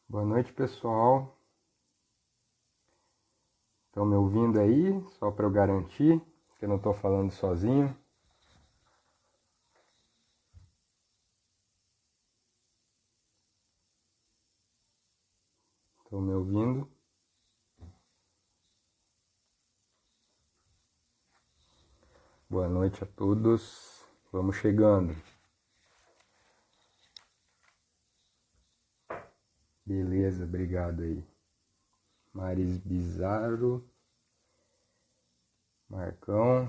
Boa noite, pessoal. Estão me ouvindo aí? Só para eu garantir que eu não estou falando sozinho. Estão me ouvindo? Boa noite a todos. Vamos chegando. Beleza, obrigado aí. Maris Bizarro, Marcão,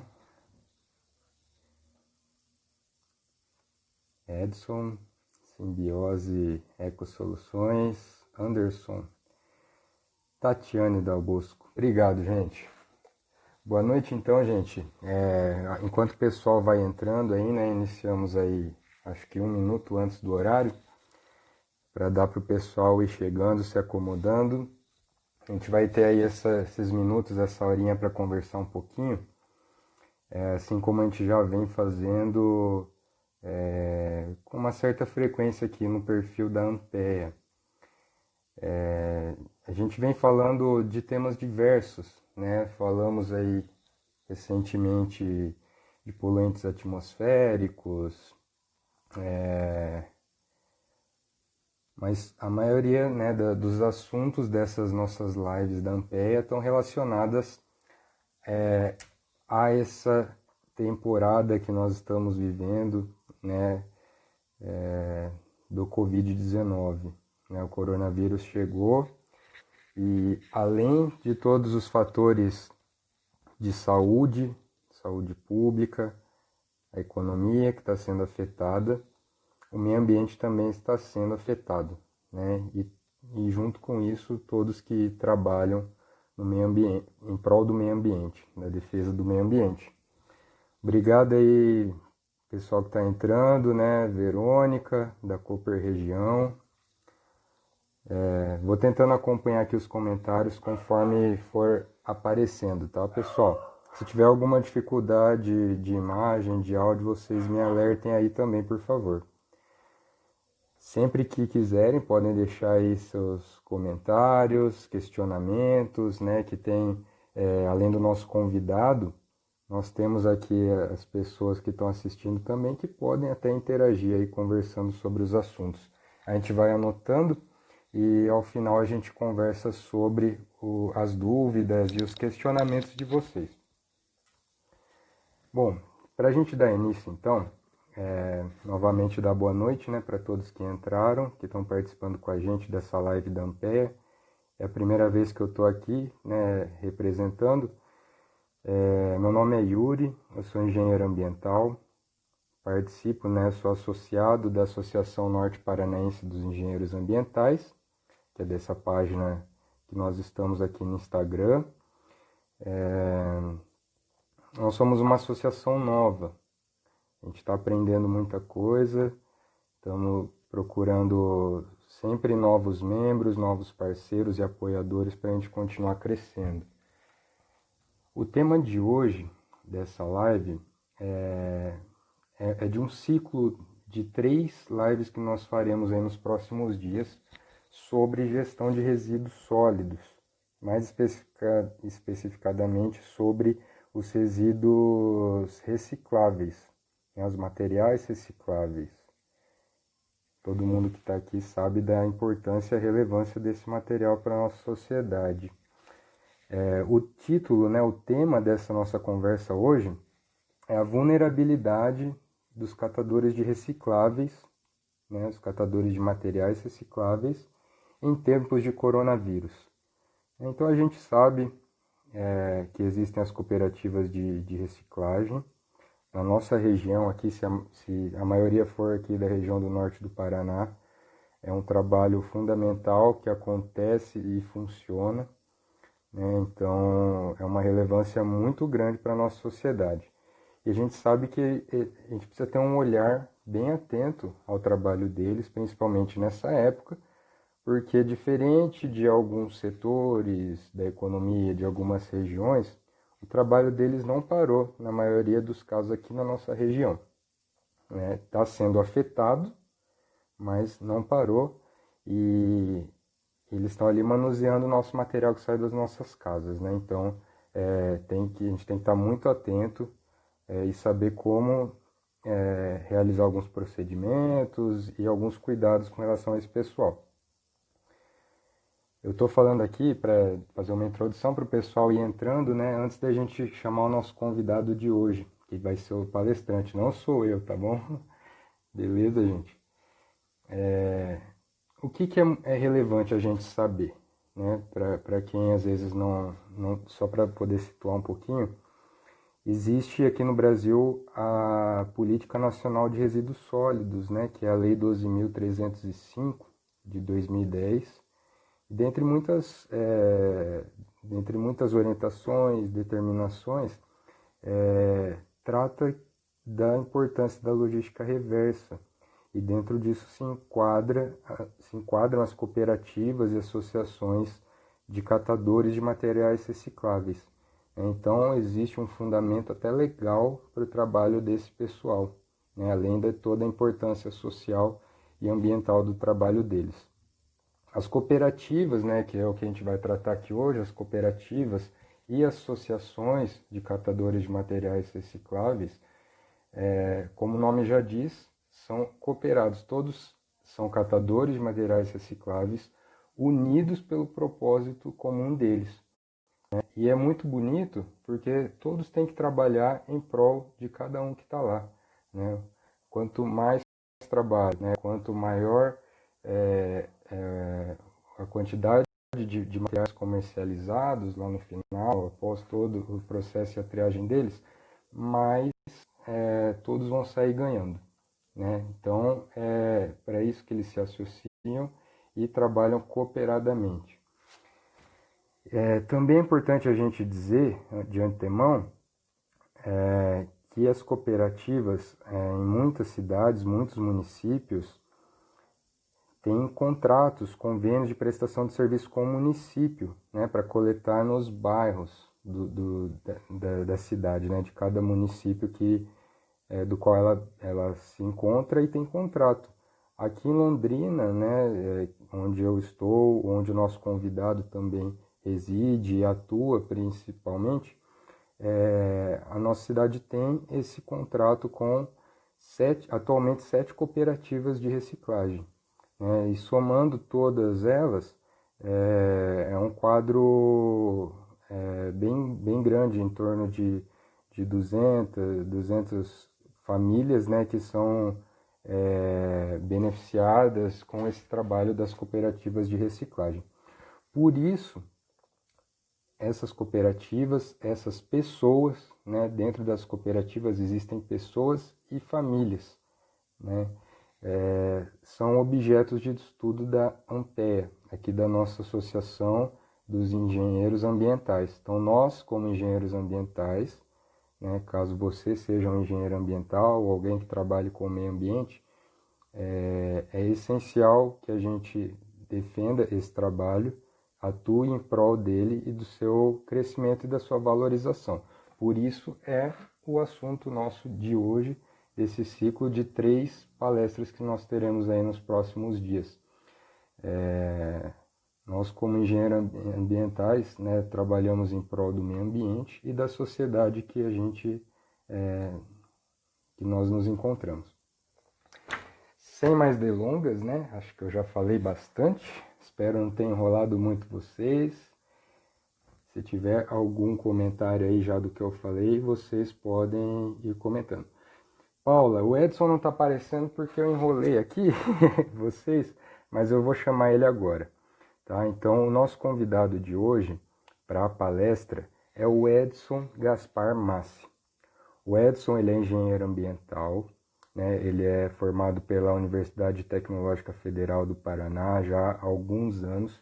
Edson, Simbiose Ecosoluções, Anderson, Tatiane Dal Bosco. Obrigado, gente. Boa noite, então, gente. Enquanto o pessoal vai entrando aí, né? Iniciamos aí, acho que 1 minuto antes do horário, para dar para o pessoal ir chegando, se acomodando. A gente vai ter aí esses minutos, essa horinha para conversar um pouquinho, assim como a gente já vem fazendo com uma certa frequência aqui no perfil da Ampea. A gente vem falando de temas diversos, né? Falamos aí recentemente de poluentes atmosféricos, mas a maioria, né, dos assuntos dessas nossas lives da Ampea estão relacionadas a essa temporada que nós estamos vivendo, né, do Covid-19. Né? O coronavírus chegou e, além de todos os fatores de saúde, saúde pública, a economia que está sendo afetada, o meio ambiente também está sendo afetado, né? E junto com isso, todos que trabalham no meio ambiente, em prol do meio ambiente, na defesa do meio ambiente. Obrigado aí, pessoal que está entrando, né? Verônica, da Cooper Região. Vou tentando acompanhar aqui os comentários conforme for aparecendo, tá, pessoal? Se tiver alguma dificuldade de imagem, de áudio, vocês me alertem aí também, por favor. Sempre que quiserem, podem deixar aí seus comentários, questionamentos, né? Que tem, além do nosso convidado, nós temos aqui as pessoas que estão assistindo também que podem até interagir aí conversando sobre os assuntos. A gente vai anotando e ao final a gente conversa sobre as dúvidas e os questionamentos de vocês. Bom, para a gente dar início então, novamente dar boa noite, né, para todos que entraram, que estão participando com a gente dessa live da Ampea. É a primeira vez que eu estou aqui, né, representando. Meu nome é Yuri, eu sou engenheiro ambiental, participo, né, sou associado da Associação Norte Paranaense dos Engenheiros Ambientais, que é dessa página que nós estamos aqui no Instagram. Nós somos uma associação nova, a gente está aprendendo muita coisa, estamos procurando sempre novos membros, novos parceiros e apoiadores para a gente continuar crescendo. O tema de hoje, dessa live, é de um ciclo de 3 lives que nós faremos aí nos próximos dias sobre gestão de resíduos sólidos, mais especificadamente sobre os resíduos recicláveis, né, os materiais recicláveis. Todo mundo que está aqui sabe da importância e relevância desse material para a nossa sociedade. O título, né, o tema dessa nossa conversa hoje é a vulnerabilidade dos catadores de recicláveis, né, os catadores de materiais recicláveis, em tempos de coronavírus. Então a gente sabe que existem as cooperativas de reciclagem. Na nossa região aqui, se a maioria for aqui da região do norte do Paraná, é um trabalho fundamental que acontece e funciona, né? Então é uma relevância muito grande para a nossa sociedade. E a gente sabe que a gente precisa ter um olhar bem atento ao trabalho deles, principalmente nessa época, porque diferente de alguns setores da economia de algumas regiões, o trabalho deles não parou, na maioria dos casos aqui na nossa região. Está sendo afetado, mas não parou. E eles estão ali manuseando o nosso material que sai das nossas casas, né? Então, a gente tem que estar muito atento e saber como realizar alguns procedimentos e alguns cuidados com relação a esse pessoal. Eu estou falando aqui para fazer uma introdução para o pessoal ir entrando, né? Antes da gente chamar o nosso convidado de hoje, que vai ser o palestrante, não sou eu, tá bom? Beleza, gente? O que é relevante a gente saber, né? Para quem às vezes só para poder situar um pouquinho, existe aqui no Brasil a Política Nacional de Resíduos Sólidos, né? Que é a Lei 12.305 de 2010. Dentre muitas orientações, determinações, trata da importância da logística reversa. E dentro disso se enquadram as cooperativas e associações de catadores de materiais recicláveis. Então, existe um fundamento até legal para o trabalho desse pessoal, né? Além de toda a importância social e ambiental do trabalho deles. As cooperativas, né, que é o que a gente vai tratar aqui hoje, as cooperativas e associações de catadores de materiais recicláveis, como o nome já diz, são cooperados, todos são catadores de materiais recicláveis, unidos pelo propósito comum deles. E é muito bonito porque todos têm que trabalhar em prol de cada um que está lá, né? Quanto mais trabalho, né, quanto maior a quantidade de materiais comercializados lá no final, após todo o processo e a triagem deles, mais todos vão sair ganhando, né? Então, é para isso que eles se associam e trabalham cooperadamente. Também é importante a gente dizer, de antemão, que as cooperativas, em muitas cidades, muitos municípios, têm contratos, convênios de prestação de serviço com o município, né, para coletar nos bairros da cidade, né, de cada município do qual ela se encontra e tem contrato. Aqui em Londrina, né, onde eu estou, onde o nosso convidado também reside e atua principalmente, a nossa cidade tem esse contrato com atualmente 7 cooperativas de reciclagem. E somando todas elas, é um quadro bem grande, em torno de 200 famílias, né, que são beneficiadas com esse trabalho das cooperativas de reciclagem. Por isso, essas cooperativas, essas pessoas, né, dentro das cooperativas existem pessoas e famílias, né, são objetos de estudo da ANPEA, aqui da nossa Associação dos Engenheiros Ambientais. Então, nós, como engenheiros ambientais, né, caso você seja um engenheiro ambiental ou alguém que trabalhe com o meio ambiente, é essencial que a gente defenda esse trabalho, atue em prol dele e do seu crescimento e da sua valorização. Por isso é o assunto nosso de hoje, desse ciclo de 3 palestras que nós teremos aí nos próximos dias. Nós, como engenheiros ambientais, né, trabalhamos em prol do meio ambiente e da sociedade que nós nos encontramos. Sem mais delongas, né, acho que eu já falei bastante, espero não ter enrolado muito vocês. Se tiver algum comentário aí já do que eu falei, vocês podem ir comentando. Paula, o Edson não está aparecendo porque eu enrolei aqui vocês, mas eu vou chamar ele agora. Tá? Então, o nosso convidado de hoje para a palestra é o Edson Gaspar Massi. O Edson ele é engenheiro ambiental, né? Ele é formado pela Universidade Tecnológica Federal do Paraná já há alguns anos.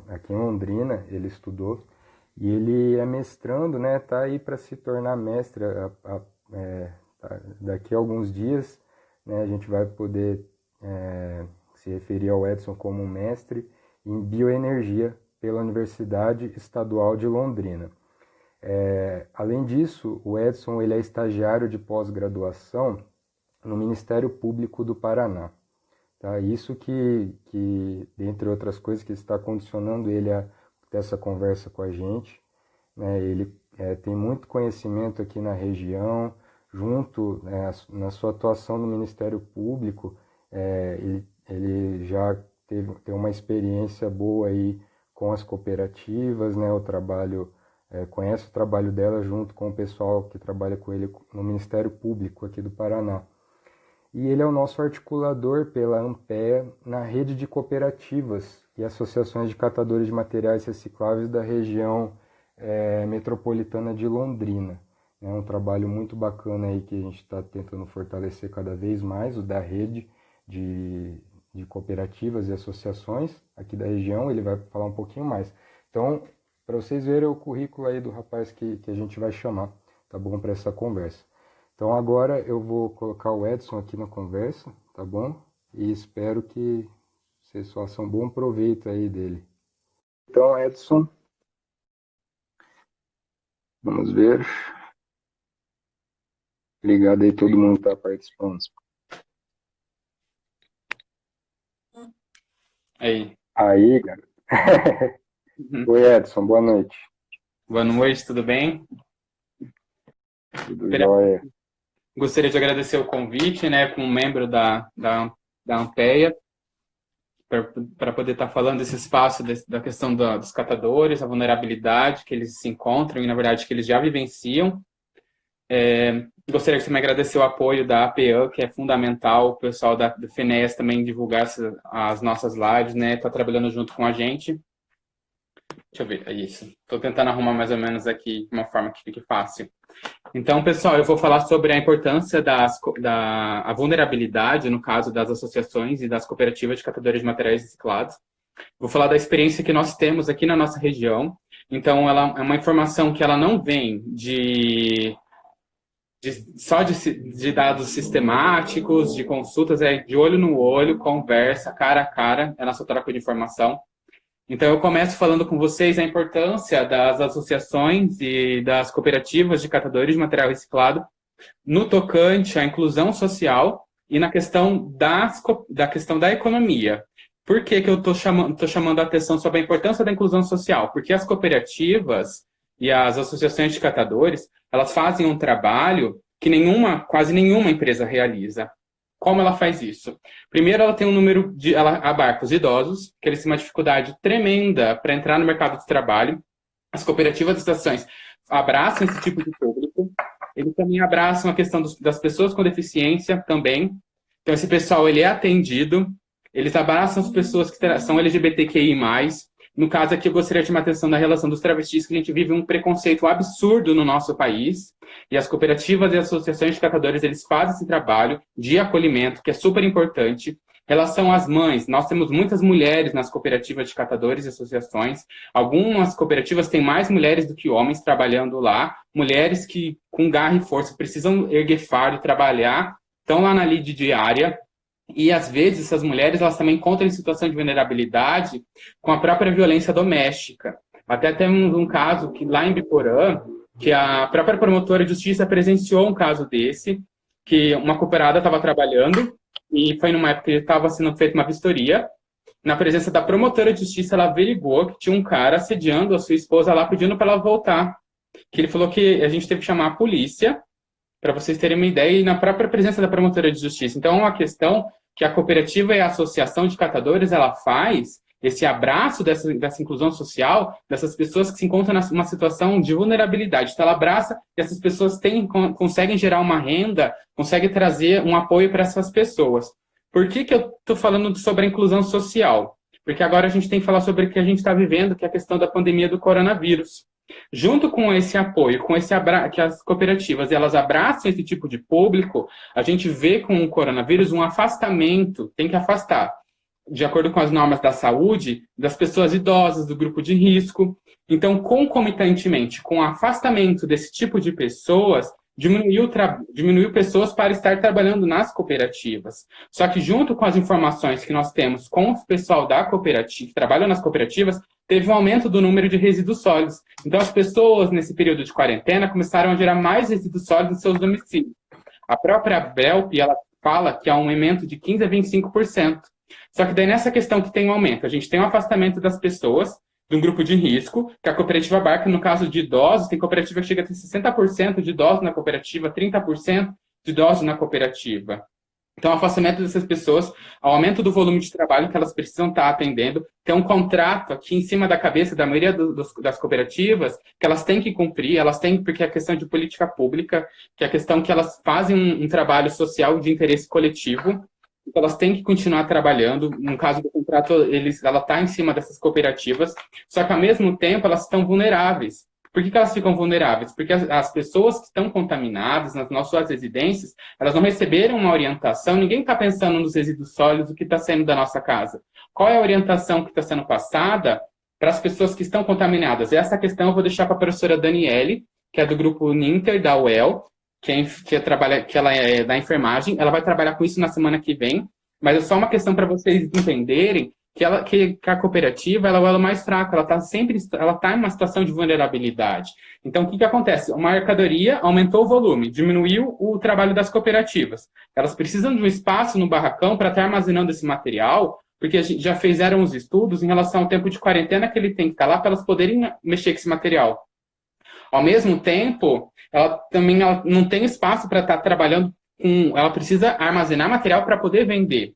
Aqui em Londrina ele estudou e ele é mestrando, né? Tá aí para se tornar mestre daqui a alguns dias, né? A gente vai poder se referir ao Edson como um mestre em bioenergia pela Universidade Estadual de Londrina. Além disso, o Edson ele é estagiário de pós-graduação no Ministério Público do Paraná. Tá? Isso que, dentre outras coisas, que está condicionando ele a ter essa conversa com a gente, né? Ele tem muito conhecimento aqui na região, junto, né, na sua atuação no Ministério Público, ele já tem uma experiência boa aí com as cooperativas, né? Conhece o trabalho dela junto com o pessoal que trabalha com ele no Ministério Público aqui do Paraná. E ele é o nosso articulador pela Ampea na rede de cooperativas e associações de catadores de materiais recicláveis da região metropolitana de Londrina. É um trabalho muito bacana aí que a gente está tentando fortalecer cada vez mais, o da rede de cooperativas e associações aqui da região. Ele vai falar um pouquinho mais. Então, para vocês verem o currículo aí do rapaz que a gente vai chamar, tá bom, para essa conversa. Então agora eu vou colocar o Edson aqui na conversa, tá bom? E espero que vocês façam bom proveito aí dele. Então, Edson, vamos ver. Obrigado aí todo mundo que está participando. Aí, cara. Oi, Edson, boa noite. Boa noite, tudo bem? Tudo jóia. Gostaria de agradecer o convite, né, como membro da Ampea, para poder estar falando desse espaço, da questão dos catadores, a vulnerabilidade que eles se encontram e, na verdade, que eles já vivenciam. Gostaria de também agradecer o apoio da APEA, que é fundamental, o pessoal do FENEAS também divulgar as nossas lives, né, está trabalhando junto com a gente. Deixa eu ver, é isso. Estou tentando arrumar mais ou menos aqui de uma forma que fique fácil. Então, pessoal, eu vou falar sobre a importância da vulnerabilidade, no caso das associações e das cooperativas de catadores de materiais reciclados. Vou falar da experiência que nós temos aqui na nossa região. Então, ela é uma informação que ela não vem só de dados sistemáticos, de consultas, é de olho no olho, conversa, cara a cara, é a nossa troca de informação. Então, eu começo falando com vocês a importância das associações e das cooperativas de catadores de material reciclado no tocante à inclusão social e na questão da questão da economia. Por que eu estou chamando a atenção sobre a importância da inclusão social? Porque as cooperativas e as associações de catadores, elas fazem um trabalho que quase nenhuma empresa realiza. Como ela faz isso? Primeiro, ela tem ela abarca os idosos, que eles têm uma dificuldade tremenda para entrar no mercado de trabalho. As cooperativas de estações abraçam esse tipo de público. Eles também abraçam a questão das pessoas com deficiência também. Então, esse pessoal ele é atendido. Eles abraçam as pessoas que são LGBTQI+. No caso aqui, eu gostaria de chamar a atenção da relação dos travestis, que a gente vive um preconceito absurdo no nosso país. E as cooperativas e associações de catadores, eles fazem esse trabalho de acolhimento, que é super importante. Em relação às mães, nós temos muitas mulheres nas cooperativas de catadores e associações. Algumas cooperativas têm mais mulheres do que homens trabalhando lá. Mulheres que, com garra e força, precisam erguer fardo e trabalhar, estão lá na lide diária. E, às vezes, essas mulheres elas também encontram em situação de vulnerabilidade com a própria violência doméstica. Até temos um caso que, lá em Biporã, que a própria promotora de justiça presenciou um caso desse, que uma cooperada estava trabalhando, e foi numa época que estava sendo feita uma vistoria. Na presença da promotora de justiça, ela averigou que tinha um cara assediando a sua esposa lá, pedindo para ela voltar. Que ele falou que a gente teve que chamar a polícia, para vocês terem uma ideia, e na própria presença da promotora de justiça. Então, é uma questão que a cooperativa e a associação de catadores, ela faz esse abraço dessa inclusão social, dessas pessoas que se encontram numa situação de vulnerabilidade. Então, ela abraça e essas pessoas conseguem gerar uma renda, conseguem trazer um apoio para essas pessoas. Por que eu estou falando sobre a inclusão social? Porque agora a gente tem que falar sobre o que a gente está vivendo, que é a questão da pandemia do coronavírus. Junto com esse apoio, com esse que as cooperativas elas abraçam esse tipo de público, a gente vê com o coronavírus um afastamento, tem que afastar, de acordo com as normas da saúde, das pessoas idosas, do grupo de risco. Então, concomitantemente, com o afastamento desse tipo de pessoas, diminuiu pessoas para estar trabalhando nas cooperativas. Só que junto com as informações que nós temos com o pessoal da cooperativa, que trabalham nas cooperativas, teve um aumento do número de resíduos sólidos. Então, as pessoas, nesse período de quarentena, começaram a gerar mais resíduos sólidos em seus domicílios. A própria Belp, ela fala que há um aumento de 15% a 25%. Só que daí nessa questão que tem um aumento, a gente tem um afastamento das pessoas de um grupo de risco, que a cooperativa abarca, no caso de idosos, tem cooperativa que chega a ter 60% de idosos na cooperativa, 30% de idosos na cooperativa. Então, o afastamento dessas pessoas, ao aumento do volume de trabalho que elas precisam estar atendendo, tem um contrato aqui em cima da cabeça da maioria das cooperativas que elas têm que cumprir, elas têm, porque é questão de política pública, que é a questão que elas fazem um trabalho social de interesse coletivo, então elas têm que continuar trabalhando. No caso do contrato, ela está em cima dessas cooperativas, só que, ao mesmo tempo, elas estão vulneráveis. Por que elas ficam vulneráveis? Porque as pessoas que estão contaminadas nas nossas residências, elas não receberam uma orientação, ninguém está pensando nos resíduos sólidos, o que está saindo da nossa casa. Qual é a orientação que está sendo passada para as pessoas que estão contaminadas? Essa questão eu vou deixar para a professora Daniele, que é do grupo Ninter, da UEL, que ela é da enfermagem. Ela vai trabalhar com isso na semana que vem, mas é só uma questão para vocês entenderem que a cooperativa ela é o elo mais fraco, ela está em uma situação de vulnerabilidade. Então, o que acontece? Uma mercadoria aumentou o volume, diminuiu o trabalho das cooperativas. Elas precisam de um espaço no barracão para estar armazenando esse material, porque a gente já fizeram os estudos em relação ao tempo de quarentena que ele tem que estar lá para elas poderem mexer com esse material. Ao mesmo tempo, ela não tem espaço para estar trabalhando ela precisa armazenar material para poder vender.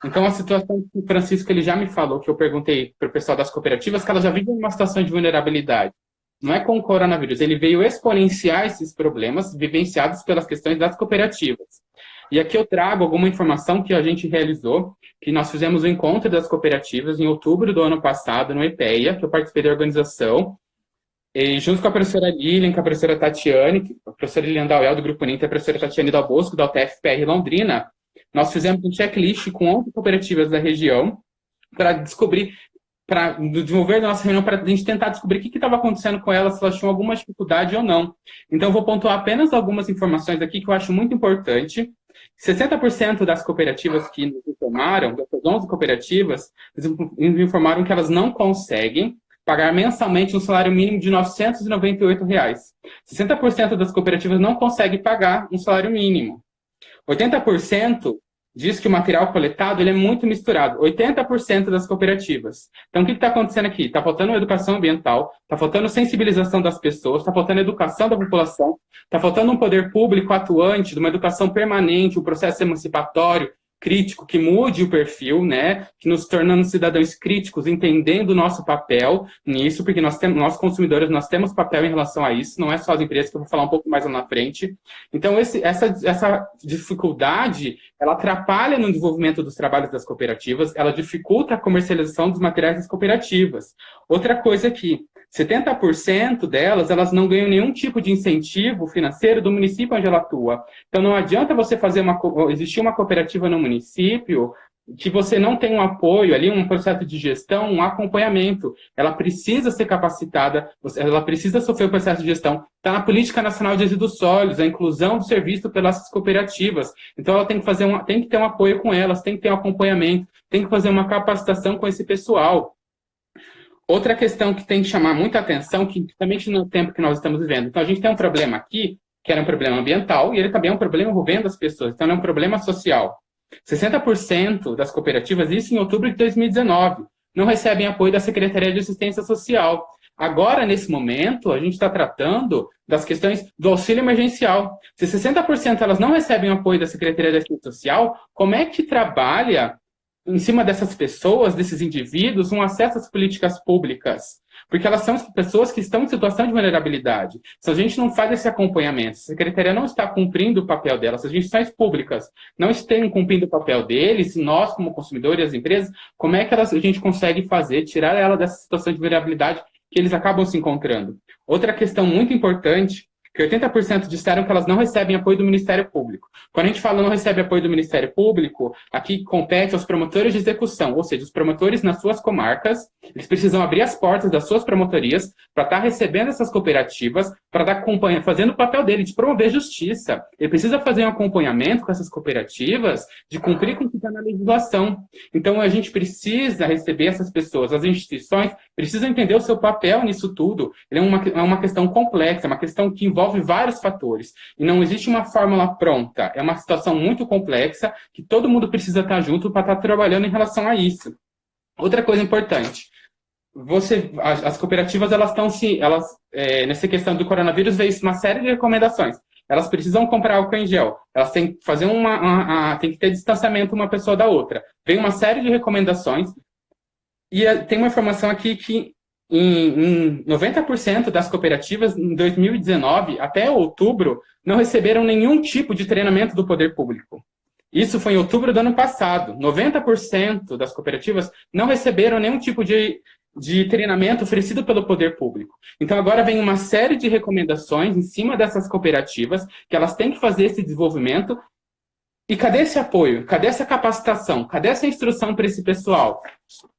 Então, a situação que o Francisco ele já me falou, que eu perguntei para o pessoal das cooperativas, que ela já vive uma situação de vulnerabilidade. Não é com o coronavírus, ele veio exponenciar esses problemas vivenciados pelas questões das cooperativas. E aqui eu trago alguma informação que a gente realizou, que nós fizemos o encontro das cooperativas em outubro do ano passado, no EPEA, que eu participei da organização, e junto com a professora Lilian, com a professora Tatiane, a professora Lilian Dauel, do Grupo Ninter, a professora Tatiane Dal Bosco, da UTF-PR Londrina, nós fizemos um checklist com 11 cooperativas da região para descobrir, para desenvolver a nossa reunião, para a gente tentar descobrir o que estava acontecendo com elas, se elas tinham alguma dificuldade ou não. Então, eu vou pontuar apenas algumas informações aqui que eu acho muito importante. 60% das cooperativas que nos informaram, dessas 11 cooperativas, nos informaram que elas não conseguem pagar mensalmente um salário mínimo de R$ 998. 60% das cooperativas não conseguem pagar um salário mínimo. 80% diz que o material coletado ele é muito misturado. 80% das cooperativas. Então, o que está acontecendo aqui? Está faltando educação ambiental, está faltando sensibilização das pessoas, está faltando educação da população, está faltando um poder público atuante, de uma educação permanente, um processo emancipatório, crítico, que mude o perfil, né? Que nos tornando cidadãos críticos, entendendo o nosso papel nisso, porque nós consumidores, nós temos papel em relação a isso, não é só as empresas, que eu vou falar um pouco mais lá na frente. Então, essa dificuldade, ela atrapalha no desenvolvimento dos trabalhos das cooperativas, ela dificulta a comercialização dos materiais das cooperativas. Outra coisa aqui, 70% delas, elas não ganham nenhum tipo de incentivo financeiro do município onde ela atua. Então, não adianta você existir uma cooperativa no município que você não tem um apoio ali, um processo de gestão, um acompanhamento. Ela precisa ser capacitada, ela precisa sofrer o processo de gestão. Está na Política Nacional de Resíduos Sólidos, a inclusão do serviço pelas cooperativas. Então, ela tem que ter um apoio com elas, tem que ter um acompanhamento, tem que fazer uma capacitação com esse pessoal. Outra questão que tem que chamar muita atenção, que também no tempo que nós estamos vivendo. Então, a gente tem um problema aqui, que era um problema ambiental, e ele também é um problema envolvendo as pessoas. Então, é um problema social. 60% das cooperativas, isso em outubro de 2019, não recebem apoio da Secretaria de Assistência Social. Agora, nesse momento, a gente está tratando das questões do auxílio emergencial. Se 60% elas não recebem apoio da Secretaria de Assistência Social, como é que trabalha em cima dessas pessoas, desses indivíduos, um acesso às políticas públicas? Porque elas são pessoas que estão em situação de vulnerabilidade. Se a gente não faz esse acompanhamento, se a Secretaria não está cumprindo o papel dela, se as instituições públicas não estão cumprindo o papel deles, nós, como consumidores e as empresas, como é que a gente consegue tirar ela dessa situação de vulnerabilidade que eles acabam se encontrando? Outra questão muito importante, que 80% disseram que elas não recebem apoio do Ministério Público. Quando a gente fala não recebe apoio do Ministério Público, aqui compete aos promotores de execução, ou seja, os promotores nas suas comarcas, eles precisam abrir as portas das suas promotorias para estar recebendo essas cooperativas, para estar fazendo o papel dele de promover justiça. Ele precisa fazer um acompanhamento com essas cooperativas, de cumprir com o que está na legislação. Então, a gente precisa receber essas pessoas, as instituições precisam entender o seu papel nisso tudo. Ele é uma questão complexa, é uma questão que envolve envolve vários fatores. E não existe uma fórmula pronta. É uma situação muito complexa que todo mundo precisa estar junto para estar trabalhando em relação a isso. Outra coisa importante. As cooperativas, nessa questão do coronavírus, veio uma série de recomendações. Elas precisam comprar álcool em gel. Elas têm que fazer tem que ter distanciamento uma pessoa da outra. Vem uma série de recomendações. E tem uma informação aqui que em 90% das cooperativas, em 2019, até outubro, não receberam nenhum tipo de treinamento do poder público. Isso foi em outubro do ano passado. 90% das cooperativas não receberam nenhum tipo de treinamento oferecido pelo poder público. Então, agora vem uma série de recomendações em cima dessas cooperativas, que elas têm que fazer esse desenvolvimento. E cadê esse apoio? Cadê essa capacitação? Cadê essa instrução para esse pessoal?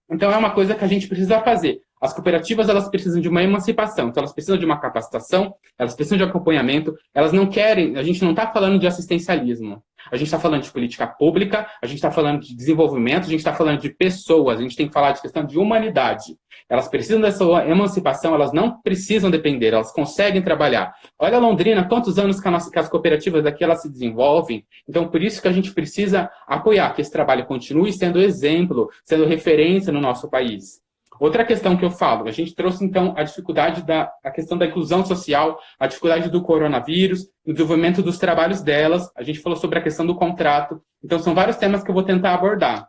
Então, é uma coisa que a gente precisa fazer. As cooperativas, elas precisam de uma emancipação. Então, elas precisam de uma capacitação, elas precisam de acompanhamento. Elas não querem... A gente não está falando de assistencialismo. A gente está falando de política pública, a gente está falando de desenvolvimento, a gente está falando de pessoas, a gente tem que falar de questão de humanidade. Elas precisam dessa emancipação, elas não precisam depender, elas conseguem trabalhar. Olha Londrina, quantos anos que as cooperativas daqui elas se desenvolvem. Então, por isso que a gente precisa apoiar que esse trabalho continue sendo exemplo, sendo referência no nosso país. Outra questão que eu falo, a gente trouxe, então, a dificuldade a questão da inclusão social, a dificuldade do coronavírus, o desenvolvimento dos trabalhos delas, a gente falou sobre a questão do contrato, então são vários temas que eu vou tentar abordar.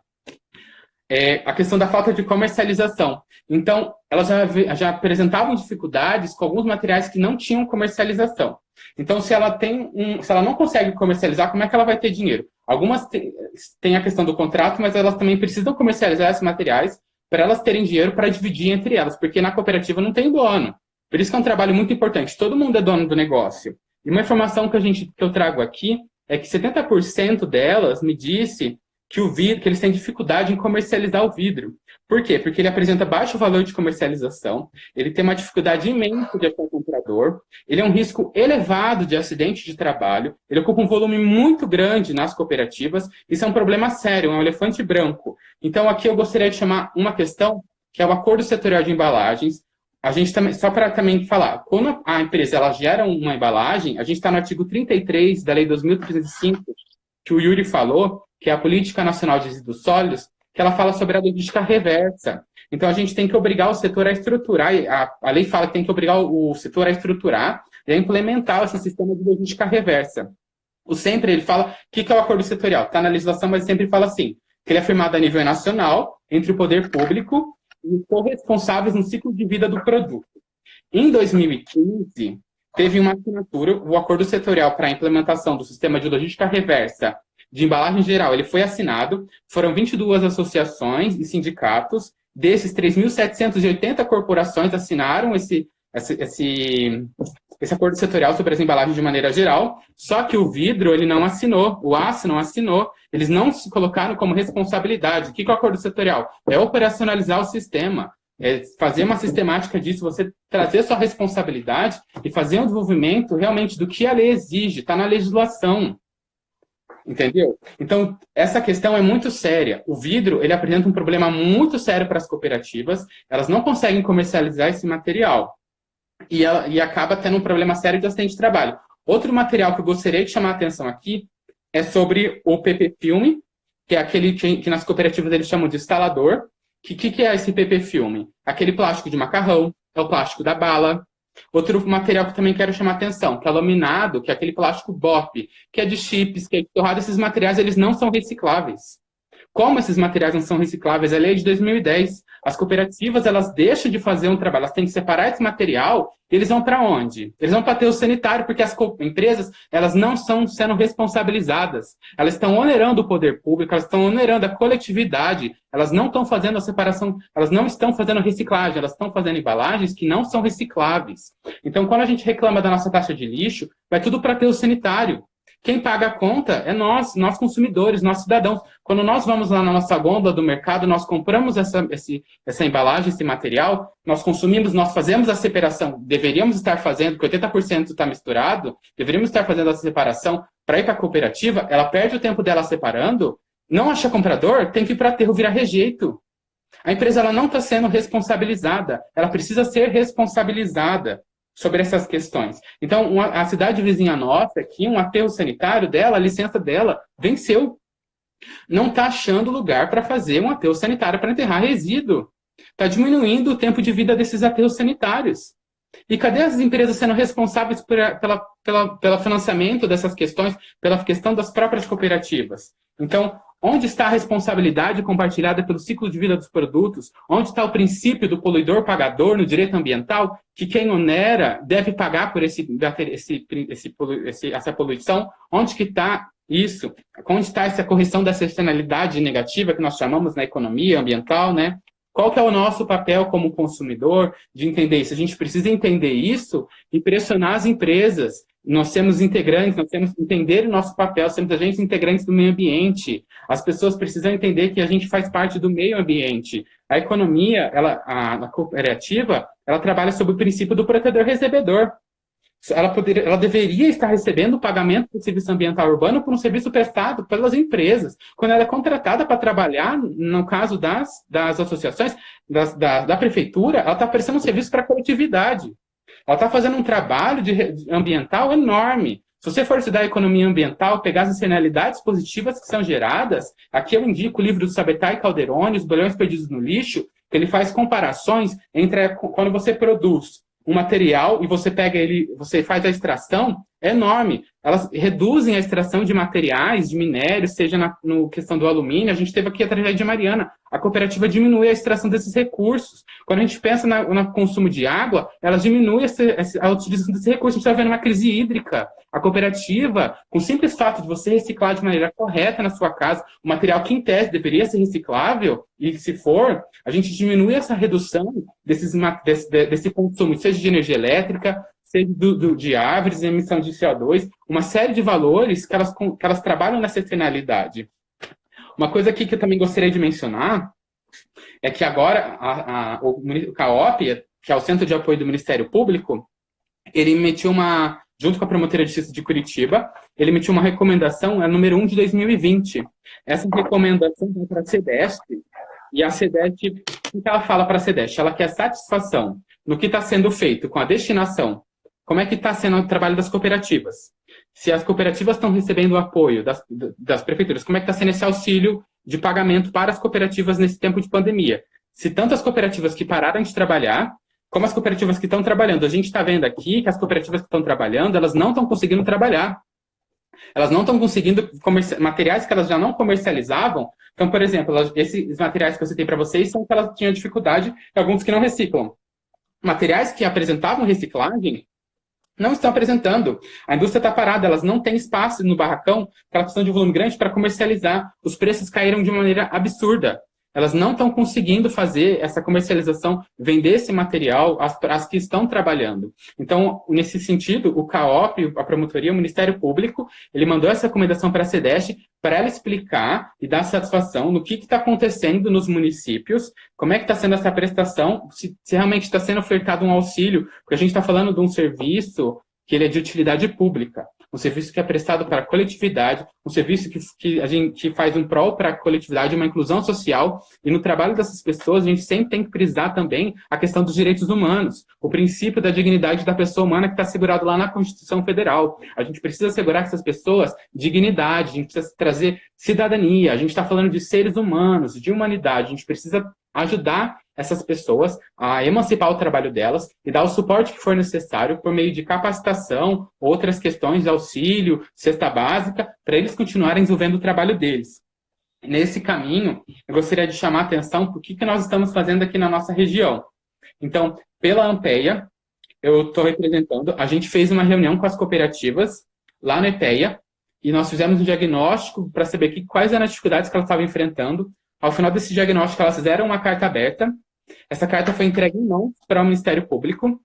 A questão da falta de comercialização. Então, elas já apresentavam dificuldades com alguns materiais que não tinham comercialização. Então, se ela não consegue comercializar, como é que ela vai ter dinheiro? Algumas têm a questão do contrato, mas elas também precisam comercializar esses materiais para elas terem dinheiro para dividir entre elas, porque na cooperativa não tem dono. Por isso que é um trabalho muito importante. Todo mundo é dono do negócio. E uma informação que eu trago aqui é que 70% delas me disse que eles têm dificuldade em comercializar o vidro. Por quê? Porque ele apresenta baixo valor de comercialização, ele tem uma dificuldade imensa de achar um comprador, ele é um risco elevado de acidente de trabalho, ele ocupa um volume muito grande nas cooperativas, isso é um problema sério, é um elefante branco. Então, aqui eu gostaria de chamar uma questão, que é o acordo setorial de embalagens. A gente também, só para também falar, quando a empresa ela gera uma embalagem, a gente está no artigo 33 da Lei 2.305, que o Yuri falou, que é a Política Nacional de Resíduos Sólidos, que ela fala sobre a logística reversa. Então, a gente tem que obrigar o setor a estruturar, a lei fala que tem que obrigar o setor a estruturar e a implementar esse sistema de logística reversa. O sempre, ele fala, o que é o acordo setorial? Está na legislação, mas sempre fala assim, que ele é firmado a nível nacional, entre o poder público e os corresponsáveis no ciclo de vida do produto. Em 2015, teve uma assinatura, o acordo setorial para a implementação do sistema de logística reversa de embalagem geral, ele foi assinado, foram 22 associações e sindicatos, desses 3.780 corporações assinaram esse acordo setorial sobre as embalagens de maneira geral, só que o vidro ele não assinou, o aço não assinou, eles não se colocaram como responsabilidade. O que é o acordo setorial? É operacionalizar o sistema, é fazer uma sistemática disso, você trazer sua responsabilidade e fazer um desenvolvimento realmente do que a lei exige, está na legislação. Entendeu? Então, essa questão é muito séria. O vidro, ele apresenta um problema muito sério para as cooperativas, elas não conseguem comercializar esse material. E acaba tendo um problema sério de acidente de trabalho. Outro material que eu gostaria de chamar a atenção aqui é sobre o PP-Filme, que é aquele que nas cooperativas eles chamam de instalador. O que é esse PP-Filme? Aquele plástico de macarrão, é o plástico da bala. Outro material que também quero chamar a atenção, que é laminado, que é aquele plástico BOP, que é de chips, que é de torrada. Esses materiais eles não são recicláveis. Como esses materiais não são recicláveis? A lei é de 2010. As cooperativas, elas deixam de fazer um trabalho, elas têm que separar esse material, e eles vão para onde? Eles vão para aterro sanitário, porque as empresas, elas não estão sendo responsabilizadas. Elas estão onerando o poder público, elas estão onerando a coletividade, elas não estão fazendo a separação, elas não estão fazendo reciclagem, elas estão fazendo embalagens que não são recicláveis. Então, quando a gente reclama da nossa taxa de lixo, vai tudo para aterro sanitário. Quem paga a conta é nós consumidores, nós cidadãos. Quando nós vamos lá na nossa gôndola do mercado, nós compramos essa embalagem, esse material, nós consumimos, nós fazemos a separação. Deveríamos estar fazendo, porque 80% está misturado, deveríamos estar fazendo essa separação para ir para a cooperativa, ela perde o tempo dela separando, não acha comprador, tem que ir para aterro, virar rejeito. A empresa ela não está sendo responsabilizada, ela precisa ser responsabilizada. sobre essas questões. Então, a cidade vizinha nossa aqui, um aterro sanitário dela, a licença dela venceu. Não está achando lugar para fazer um aterro sanitário para enterrar resíduo. Está diminuindo o tempo de vida desses aterros sanitários. E cadê as empresas sendo responsáveis pelo financiamento dessas questões, pela questão das próprias cooperativas? Então, onde está a responsabilidade compartilhada pelo ciclo de vida dos produtos? Onde está o princípio do poluidor-pagador no direito ambiental, que quem onera deve pagar por essa poluição? Onde que está isso? Onde está essa correção dessa externalidade negativa que nós chamamos na economia ambiental, né? Qual que é o nosso papel como consumidor de entender isso? A gente precisa entender isso e pressionar as empresas. Nós temos integrantes, nós temos que entender o nosso papel, somos agentes integrantes do meio ambiente. As pessoas precisam entender que a gente faz parte do meio ambiente. A economia, a cooperativa, ela trabalha sob o princípio do protetor-recebedor. Ela deveria estar recebendo o pagamento do serviço ambiental urbano por um serviço prestado pelas empresas. Quando ela é contratada para trabalhar, no caso das associações, da prefeitura, ela está prestando um serviço para a coletividade. Ela está fazendo um trabalho ambiental enorme. Se você for estudar economia ambiental, pegar as externalidades positivas que são geradas, aqui eu indico o livro do Sabattai Calderoni, Os Bolhões Perdidos no Lixo, que ele faz comparações entre quando você produz um material e você pega ele, você faz a extração, é enorme. Elas reduzem a extração de materiais, de minérios, seja na questão do alumínio. A gente teve aqui a tragédia de Mariana. A cooperativa diminui a extração desses recursos. Quando a gente pensa no consumo de água, ela diminui a utilização desses recursos. A gente está vendo uma crise hídrica. A cooperativa, com o simples fato de você reciclar de maneira correta na sua casa, o material que em tese deveria ser reciclável, e se for, a gente diminui essa redução desse consumo, seja de energia elétrica, seja de árvores, emissão de CO2, uma série de valores que elas trabalham nessa externalidade. Uma coisa aqui que eu também gostaria de mencionar é que agora o CAOP, que é o Centro de Apoio do Ministério Público, ele emitiu junto com a Promotoria de Justiça de Curitiba, ele emitiu uma recomendação, a número 1 de 2020. Essa recomendação vai para a CEDEST, e a CEDEST, o que ela fala para a CEDEST? Ela quer satisfação no que está sendo feito com a destinação. Como é que está sendo o trabalho das cooperativas? Se as cooperativas estão recebendo o apoio das prefeituras, como é que está sendo esse auxílio de pagamento para as cooperativas nesse tempo de pandemia? Se tanto as cooperativas que pararam de trabalhar, como as cooperativas que estão trabalhando, a gente está vendo aqui que as cooperativas que estão trabalhando, elas não estão conseguindo trabalhar. Elas não estão conseguindo materiais que elas já não comercializavam. Então, por exemplo, esses materiais que eu citei para vocês são que elas tinham dificuldade, alguns que não reciclam. Materiais que apresentavam reciclagem não estão apresentando. A indústria está parada, elas não têm espaço no barracão, elas precisam de um volume grande para comercializar. Os preços caíram de uma maneira absurda. Elas não estão conseguindo fazer essa comercialização, vender esse material às que estão trabalhando. Então, nesse sentido, o CAOP, a Promotoria, o Ministério Público, ele mandou essa recomendação para a CEDEST para ela explicar e dar satisfação no que está acontecendo nos municípios, como é que está sendo essa prestação, se realmente está sendo ofertado um auxílio, porque a gente está falando de um serviço que ele é de utilidade pública. Um serviço que é prestado para a coletividade, um serviço que a gente faz um prol para a coletividade, uma inclusão social, e no trabalho dessas pessoas a gente sempre tem que frisar também a questão dos direitos humanos, o princípio da dignidade da pessoa humana que está assegurado lá na Constituição Federal. A gente precisa assegurar que essas pessoas, dignidade, a gente precisa trazer cidadania, a gente está falando de seres humanos, de humanidade, a gente precisa ajudar essas pessoas a emancipar o trabalho delas e dar o suporte que for necessário por meio de capacitação, outras questões de auxílio, cesta básica, para eles continuarem desenvolvendo o trabalho deles. Nesse caminho, eu gostaria de chamar a atenção para o que nós estamos fazendo aqui na nossa região. Então, pela AMPEA, eu estou representando, a gente fez uma reunião com as cooperativas lá no EPEA e nós fizemos um diagnóstico para saber quais eram as dificuldades que elas estavam enfrentando. Ao final desse diagnóstico, elas fizeram uma carta aberta. Essa carta foi entregue em mãos para o Ministério Público,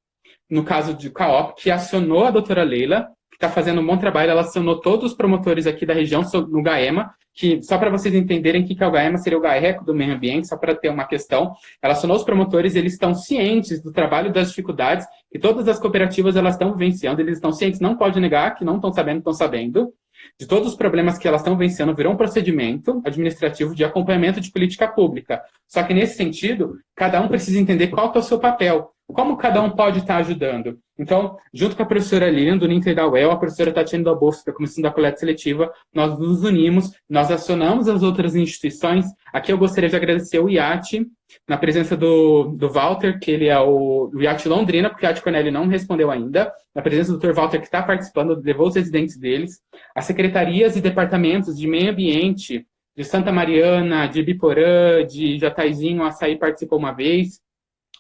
no caso de CAOP, que acionou a doutora Leila, que está fazendo um bom trabalho. Ela acionou todos os promotores aqui da região no GAEMA, que, só para vocês entenderem o que é o GAEMA, seria o GAECO do meio ambiente, só para ter uma questão. Ela acionou os promotores, eles estão cientes do trabalho, das dificuldades, que todas as cooperativas elas estão vivenciando, eles estão cientes, não pode negar que não estão sabendo. De todos os problemas que elas estão vencendo, virou um procedimento administrativo de acompanhamento de política pública. Só que, nesse sentido, cada um precisa entender qual que é o seu papel. como cada um pode estar ajudando? Então, junto com a professora Lilian, do Ninter da UEL, a professora Tatiana da Bolsa, da Comissão da Coleta Seletiva, nós nos unimos, nós acionamos as outras instituições. Aqui eu gostaria de agradecer o IAT, na presença do Walter, que ele é o IAT Londrina, porque o IAT Cornélio não respondeu ainda, na presença do Dr. Walter, que está participando, levou os residentes deles, as secretarias e departamentos de meio ambiente, de Santa Mariana, de Ibiporã, de Jataizinho, Açaí participou uma vez,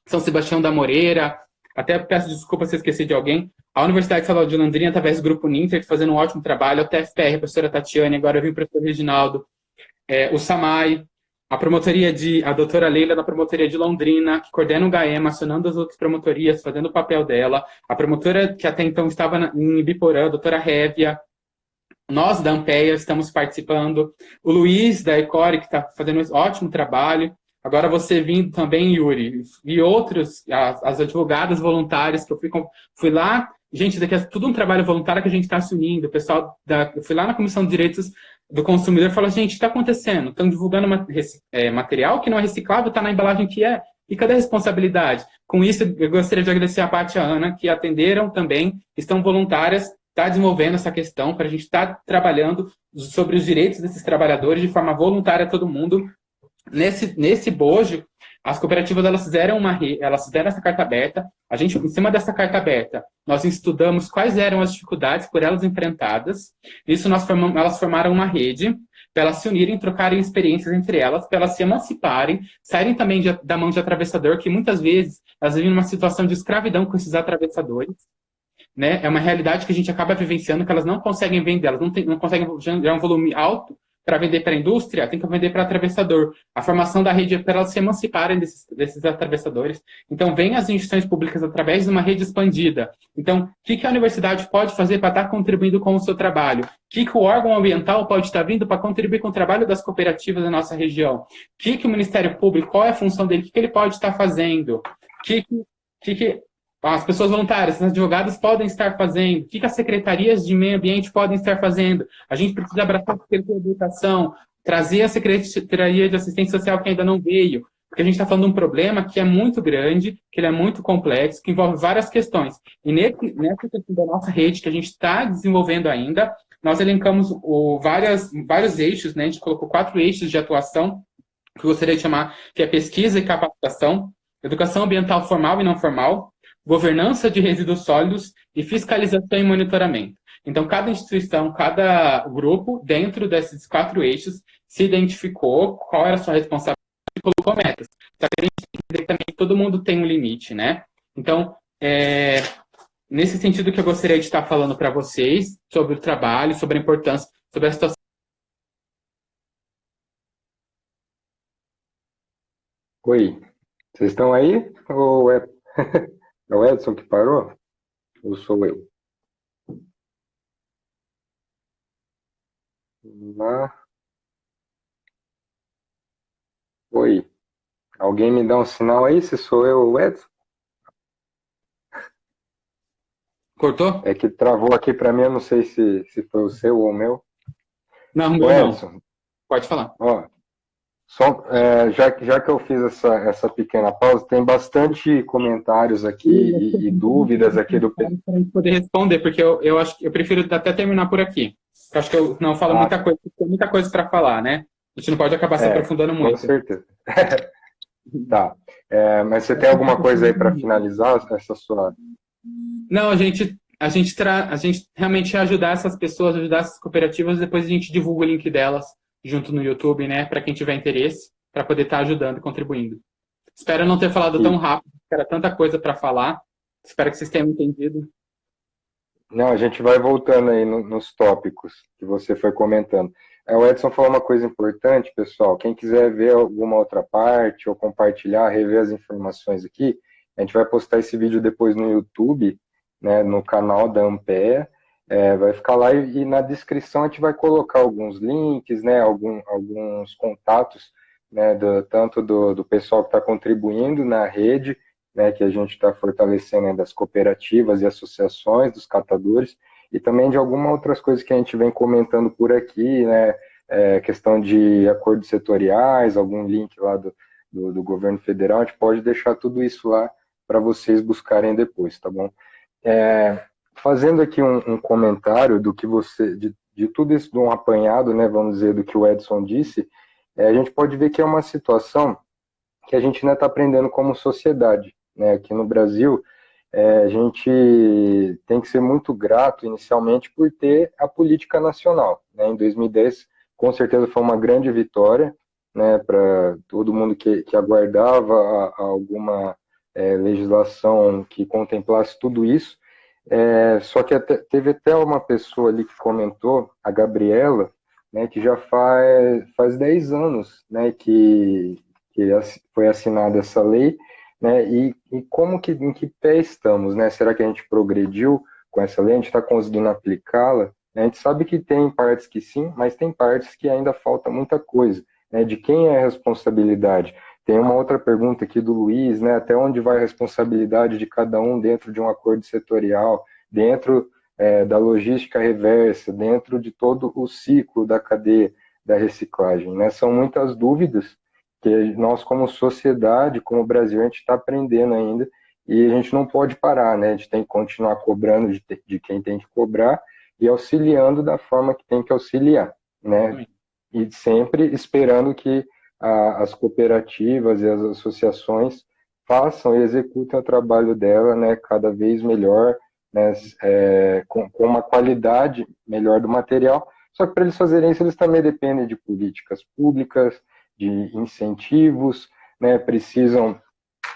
São Sebastião da Moreira, até peço desculpa se eu esqueci de alguém, a Universidade Estadual de Londrina, através do Grupo Ninter, fazendo um ótimo trabalho, a TFPR, a professora Tatiane, agora eu vim o professor Reginaldo, o SAMAI, a doutora Leila, da promotoria de Londrina, que coordena o GAEMA, acionando as outras promotorias, fazendo o papel dela, a promotora que até então estava em Ibiporã, a doutora Révia, nós da Ampeia estamos participando, o Luiz da Ecore, que está fazendo um ótimo trabalho, agora você vindo também, Yuri, e outros, as advogadas voluntárias, que eu fui lá, gente, isso aqui é tudo um trabalho voluntário que a gente está se unindo, o pessoal, eu fui lá na Comissão de Direitos do Consumidor e falou, gente, está acontecendo, estão divulgando material que não é reciclável, está na embalagem que é, e cadê a responsabilidade? Com isso, eu gostaria de agradecer a Paty e a Ana, que atenderam também, estão voluntárias, está desenvolvendo essa questão, para a gente estar trabalhando sobre os direitos desses trabalhadores de forma voluntária, todo mundo. Nesse bojo, as cooperativas elas fizeram essa carta aberta. A gente, em cima dessa carta aberta, nós estudamos quais eram as dificuldades por elas enfrentadas. Isso elas formaram uma rede para elas se unirem, trocarem experiências entre elas, para elas se emanciparem, saírem também da mão de atravessador, que muitas vezes elas vivem numa situação de escravidão com esses atravessadores. Né? É uma realidade que a gente acaba vivenciando, que elas não conseguem vender, elas não conseguem gerar um volume alto para vender para a indústria, tem que vender para atravessador. A formação da rede é para elas se emanciparem desses atravessadores. Então, vem as instituições públicas através de uma rede expandida. Então, o que a universidade pode fazer para estar contribuindo com o seu trabalho? O que o órgão ambiental pode estar vindo para contribuir com o trabalho das cooperativas da nossa região? O que o Ministério Público, qual é a função dele? O que ele pode estar fazendo? O que as pessoas voluntárias, as advogadas podem estar fazendo, o que as secretarias de meio ambiente podem estar fazendo. A gente precisa abraçar a Secretaria de Educação, trazer a Secretaria de Assistência Social que ainda não veio, porque a gente está falando de um problema que é muito grande, que ele é muito complexo, que envolve várias questões. E nessa questão da nossa rede, que a gente está desenvolvendo ainda, nós elencamos vários eixos, né? A gente colocou 4 eixos de atuação, que eu gostaria de chamar, que é pesquisa e capacitação, educação ambiental formal e não formal, governança de resíduos sólidos e fiscalização e monitoramento. Então, cada instituição, cada grupo, dentro desses 4 eixos, se identificou qual era a sua responsabilidade e colocou metas. Só que a gente tem que entender também que todo mundo tem um limite, né? Então, nesse sentido que eu gostaria de estar falando para vocês sobre o trabalho, sobre a importância, sobre a situação. Oi, vocês estão aí? Ou é o Edson que parou? Ou sou eu? Vamos lá. Oi, alguém me dá um sinal aí se sou eu ou o Edson? Cortou? É que travou aqui para mim, eu não sei se foi o seu ou o meu. Não, Ô, Edson, pode falar. ó, já que eu fiz essa pequena pausa, tem bastante comentários aqui e dúvidas aqui do pessoal. Para a gente poder responder, porque eu acho que eu prefiro até terminar por aqui. Eu acho que eu não falo muita coisa, tem muita coisa para falar, né? A gente não pode acabar se aprofundando muito. Com certeza. Tá. Mas você tem alguma coisa aí para finalizar essa sua... Não, a gente realmente ajudar essas pessoas, ajudar essas cooperativas, depois a gente divulga o link delas junto no YouTube, né, para quem tiver interesse, para poder estar ajudando e contribuindo. Espero não ter falado tão rápido, era tanta coisa para falar. Espero que vocês tenham entendido. Não, a gente vai voltando aí nos tópicos que você foi comentando. O Edson falou uma coisa importante, pessoal. Quem quiser ver alguma outra parte ou compartilhar, rever as informações aqui, a gente vai postar esse vídeo depois no YouTube, né, no canal da Ampea. Vai ficar lá e na descrição a gente vai colocar alguns links, né, alguns contatos, né, tanto do pessoal que está contribuindo na rede, né, que a gente está fortalecendo, né, das cooperativas e associações, dos catadores, e também de algumas outras coisas que a gente vem comentando por aqui, né, questão de acordos setoriais, algum link lá do governo federal, a gente pode deixar tudo isso lá para vocês buscarem depois, tá bom? Fazendo aqui um comentário do que de tudo isso, de um apanhado, né, vamos dizer, do que o Edson disse, a gente pode ver que é uma situação que a gente ainda está aprendendo como sociedade, né? Aqui no Brasil, a gente tem que ser muito grato inicialmente por ter a política nacional, né? Em 2010, com certeza foi uma grande vitória, né, para todo mundo que aguardava alguma legislação que contemplasse tudo isso. Só que teve até uma pessoa ali que comentou, a Gabriela, né, que já faz 10 anos, né, que foi assinada essa lei, né, e em que pé estamos, né? Será que a gente progrediu com essa lei? A gente está conseguindo aplicá-la? A gente sabe que tem partes que sim, mas tem partes que ainda falta muita coisa, né? De quem é a responsabilidade? Tem uma outra pergunta aqui do Luiz, né? Até onde vai a responsabilidade de cada um dentro de um acordo setorial, dentro da logística reversa, dentro de todo o ciclo da cadeia da reciclagem, né? São muitas dúvidas que nós, como sociedade, como Brasil, a gente está aprendendo ainda e a gente não pode parar, né? A gente tem que continuar cobrando de quem tem que cobrar e auxiliando da forma que tem que auxiliar, né? E sempre esperando que as cooperativas e as associações façam e executem o trabalho dela, né, cada vez melhor, né, com uma qualidade melhor do material. Só que para eles fazerem isso, eles também dependem de políticas públicas, de incentivos, né, precisam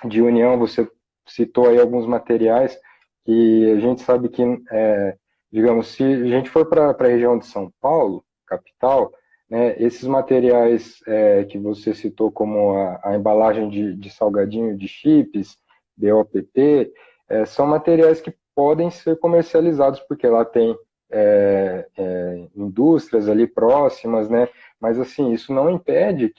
de união. Você citou aí alguns materiais que a gente sabe que, digamos, se a gente for para a região de São Paulo, capital, né, esses materiais que você citou, como a embalagem de salgadinho de chips, BOPP, são materiais que podem ser comercializados, porque lá tem indústrias ali próximas, né? Mas assim, isso não impede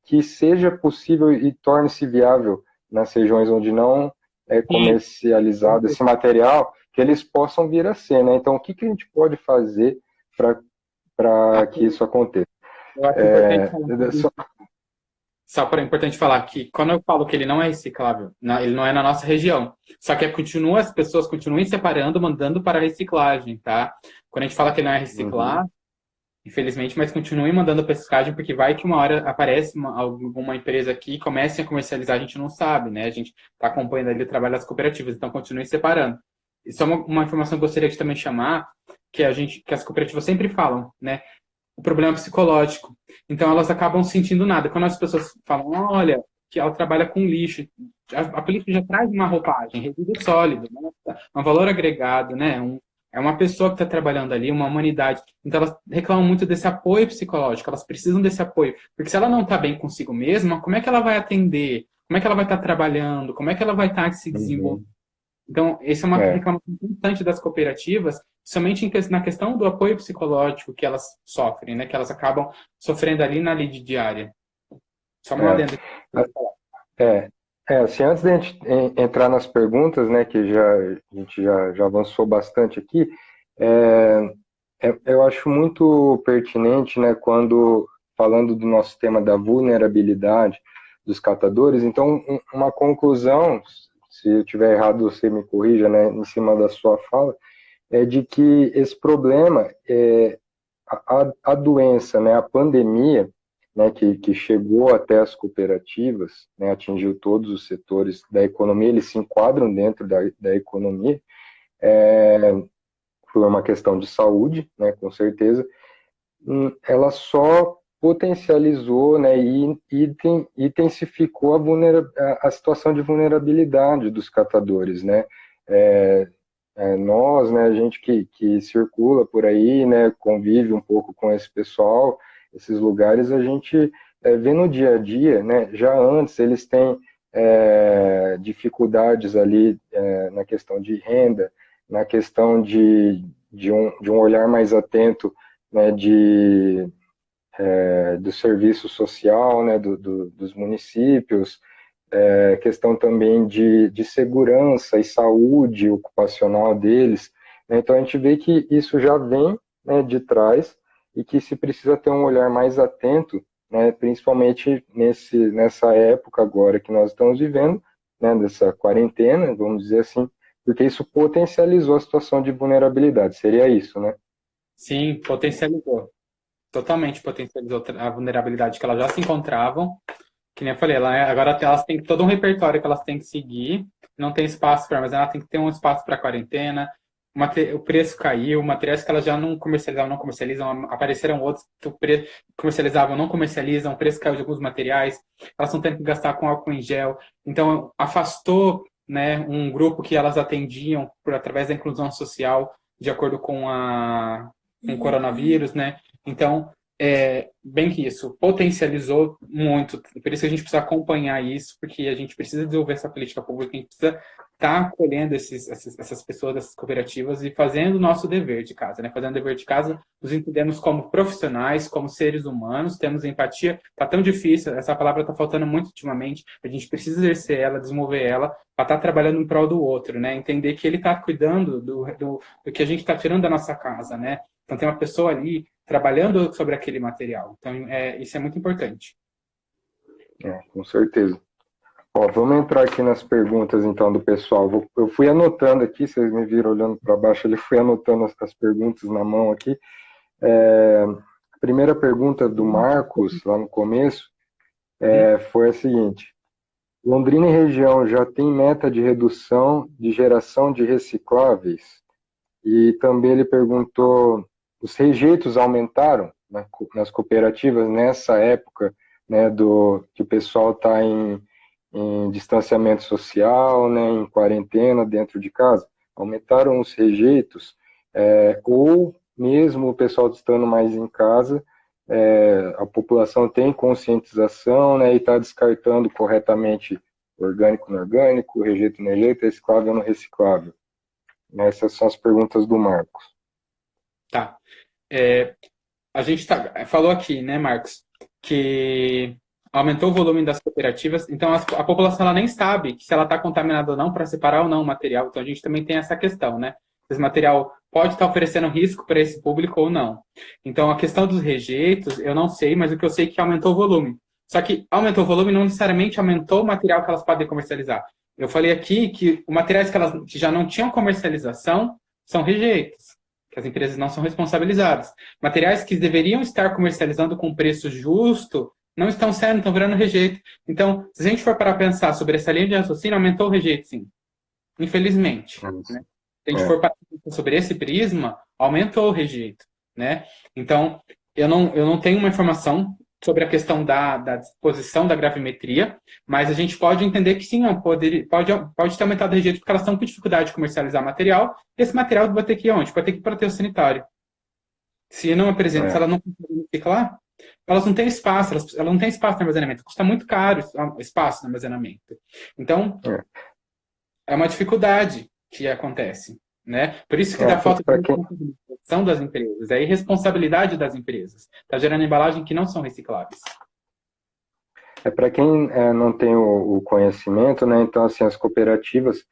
que seja possível e torne-se viável nas regiões onde não é comercializado esse material, que eles possam vir a ser, né? Então, o que a gente pode fazer para que isso aconteça? Eu acho importante só para importante falar que quando eu falo que ele não é reciclável, ele não é na nossa região. Só que as pessoas continuem separando, mandando para a reciclagem, tá? Quando a gente fala que não é reciclar, infelizmente, mas continuem mandando para reciclagem, porque vai que uma hora aparece alguma empresa aqui e comece a comercializar, a gente não sabe, né? A gente está acompanhando ali o trabalho das cooperativas, então continuem separando. E só uma informação que eu gostaria de também chamar, que as cooperativas sempre falam, né? O problema psicológico. Então, elas acabam sentindo nada. Quando as pessoas falam, olha, que ela trabalha com lixo, a política já traz uma roupagem, resíduo sólido, né? Um valor agregado, né? É uma pessoa que está trabalhando ali, uma humanidade. Então, elas reclamam muito desse apoio psicológico, elas precisam desse apoio. Porque se ela não está bem consigo mesma, como é que ela vai atender? Como é que ela vai estar trabalhando? Como é que ela vai estar se desenvolvendo? Então, essa é uma reclamação importante das cooperativas, somente na questão do apoio psicológico que elas sofrem, né? Que elas acabam sofrendo ali na lide diária. Só uma adenda. Assim, antes de a gente entrar nas perguntas, né, que a gente já avançou bastante aqui, eu acho muito pertinente, né, quando falando do nosso tema da vulnerabilidade dos catadores, então uma conclusão, se eu tiver errado você me corrija, né, em cima da sua fala, é de que esse problema, a doença, né, a pandemia, né, que chegou até as cooperativas, né, atingiu todos os setores da economia, eles se enquadram dentro da economia, por uma questão de saúde, né, com certeza, ela só potencializou, né, e intensificou a situação de vulnerabilidade dos catadores, né. Nós, né, a gente que circula por aí, né, convive um pouco com esse pessoal, esses lugares, a gente vê no dia a dia, né, já antes eles têm dificuldades ali na questão de renda, na questão de um olhar mais atento, né, do serviço social, né, dos municípios, questão também de segurança e saúde ocupacional deles, né? Então a gente vê que isso já vem, né, de trás e que se precisa ter um olhar mais atento, né, principalmente nessa época agora que nós estamos vivendo, né, dessa quarentena, vamos dizer assim, porque isso potencializou a situação de vulnerabilidade. Seria isso, né? Sim, potencializou. Totalmente potencializou a vulnerabilidade que elas já se encontravam. Que nem eu falei, agora elas têm todo um repertório que elas têm que seguir. Não tem espaço para armazenar, tem que ter um espaço para quarentena. O preço caiu, materiais que elas já não comercializavam, não comercializam, apareceram outros que comercializavam, não comercializam, o preço caiu de alguns materiais, elas estão tendo que gastar com álcool em gel. Então, afastou, né, um grupo que elas atendiam através da inclusão social, de acordo com com o coronavírus, né? Então, bem que isso potencializou muito. Por isso que a gente precisa acompanhar isso, porque a gente precisa desenvolver essa política pública, a gente precisa estar acolhendo essas pessoas, essas cooperativas e fazendo o nosso dever de casa, né? Fazendo o dever de casa, nos entendemos como profissionais, como seres humanos, temos empatia. Tá tão difícil, essa palavra tá faltando muito ultimamente, a gente precisa exercer ela, desenvolver ela, para estar trabalhando em prol do outro, né? Entender que ele está cuidando do que a gente está tirando da nossa casa, né? Então tem uma pessoa ali trabalhando sobre aquele material. Então, isso é muito importante. Com certeza. Ó, vamos entrar aqui nas perguntas, então, do pessoal. Eu fui anotando aqui, vocês me viram olhando para baixo, ele fui anotando as perguntas na mão aqui. A primeira pergunta do Marcos, lá no começo, foi a seguinte: Londrina e região já tem meta de redução de geração de recicláveis? E também ele perguntou, os rejeitos aumentaram nas cooperativas nessa época, né, que o pessoal está em distanciamento social, né, em quarentena dentro de casa? Aumentaram os rejeitos? Ou mesmo o pessoal estando mais em casa, a população tem conscientização, né, e está descartando corretamente orgânico no orgânico, rejeito no rejeito, reciclável no reciclável? Essas são as perguntas do Marcos. Tá. A gente falou aqui, né, Marcos, que aumentou o volume das cooperativas, então a população ela nem sabe se ela está contaminada ou não para separar ou não o material. Então a gente também tem essa questão, né? Esse material pode estar oferecendo risco para esse público ou não. Então a questão dos rejeitos, eu não sei, mas o que eu sei é que aumentou o volume. Só que aumentou o volume não necessariamente aumentou o material que elas podem comercializar. Eu falei aqui que os materiais que já não tinham comercialização são rejeitos, que as empresas não são responsabilizadas. Materiais que deveriam estar comercializando com preço justo não estão sendo, estão virando rejeito. Então, se a gente for para pensar sobre essa linha de raciocínio, aumentou o rejeito, sim. Infelizmente. Né? Se a gente for para pensar sobre esse prisma, aumentou o rejeito. Né? Então, eu não tenho uma informação sobre a questão da disposição da gravimetria, mas a gente pode entender que sim, pode ter aumentado o rejeito porque elas estão com dificuldade de comercializar material, e esse material vai ter que ir onde? Vai ter que ir para o aterro sanitário. Se não apresenta, se ela não consegue reciclar, elas não têm espaço, elas não têm espaço no armazenamento. Custa muito caro espaço no armazenamento. Então, é uma dificuldade que acontece. Né? Por isso que dá falta de responsabilização das empresas, é a irresponsabilidade das empresas. Está gerando embalagem que não são recicláveis. Para quem não tem o conhecimento, né? Então, assim, as cooperativas,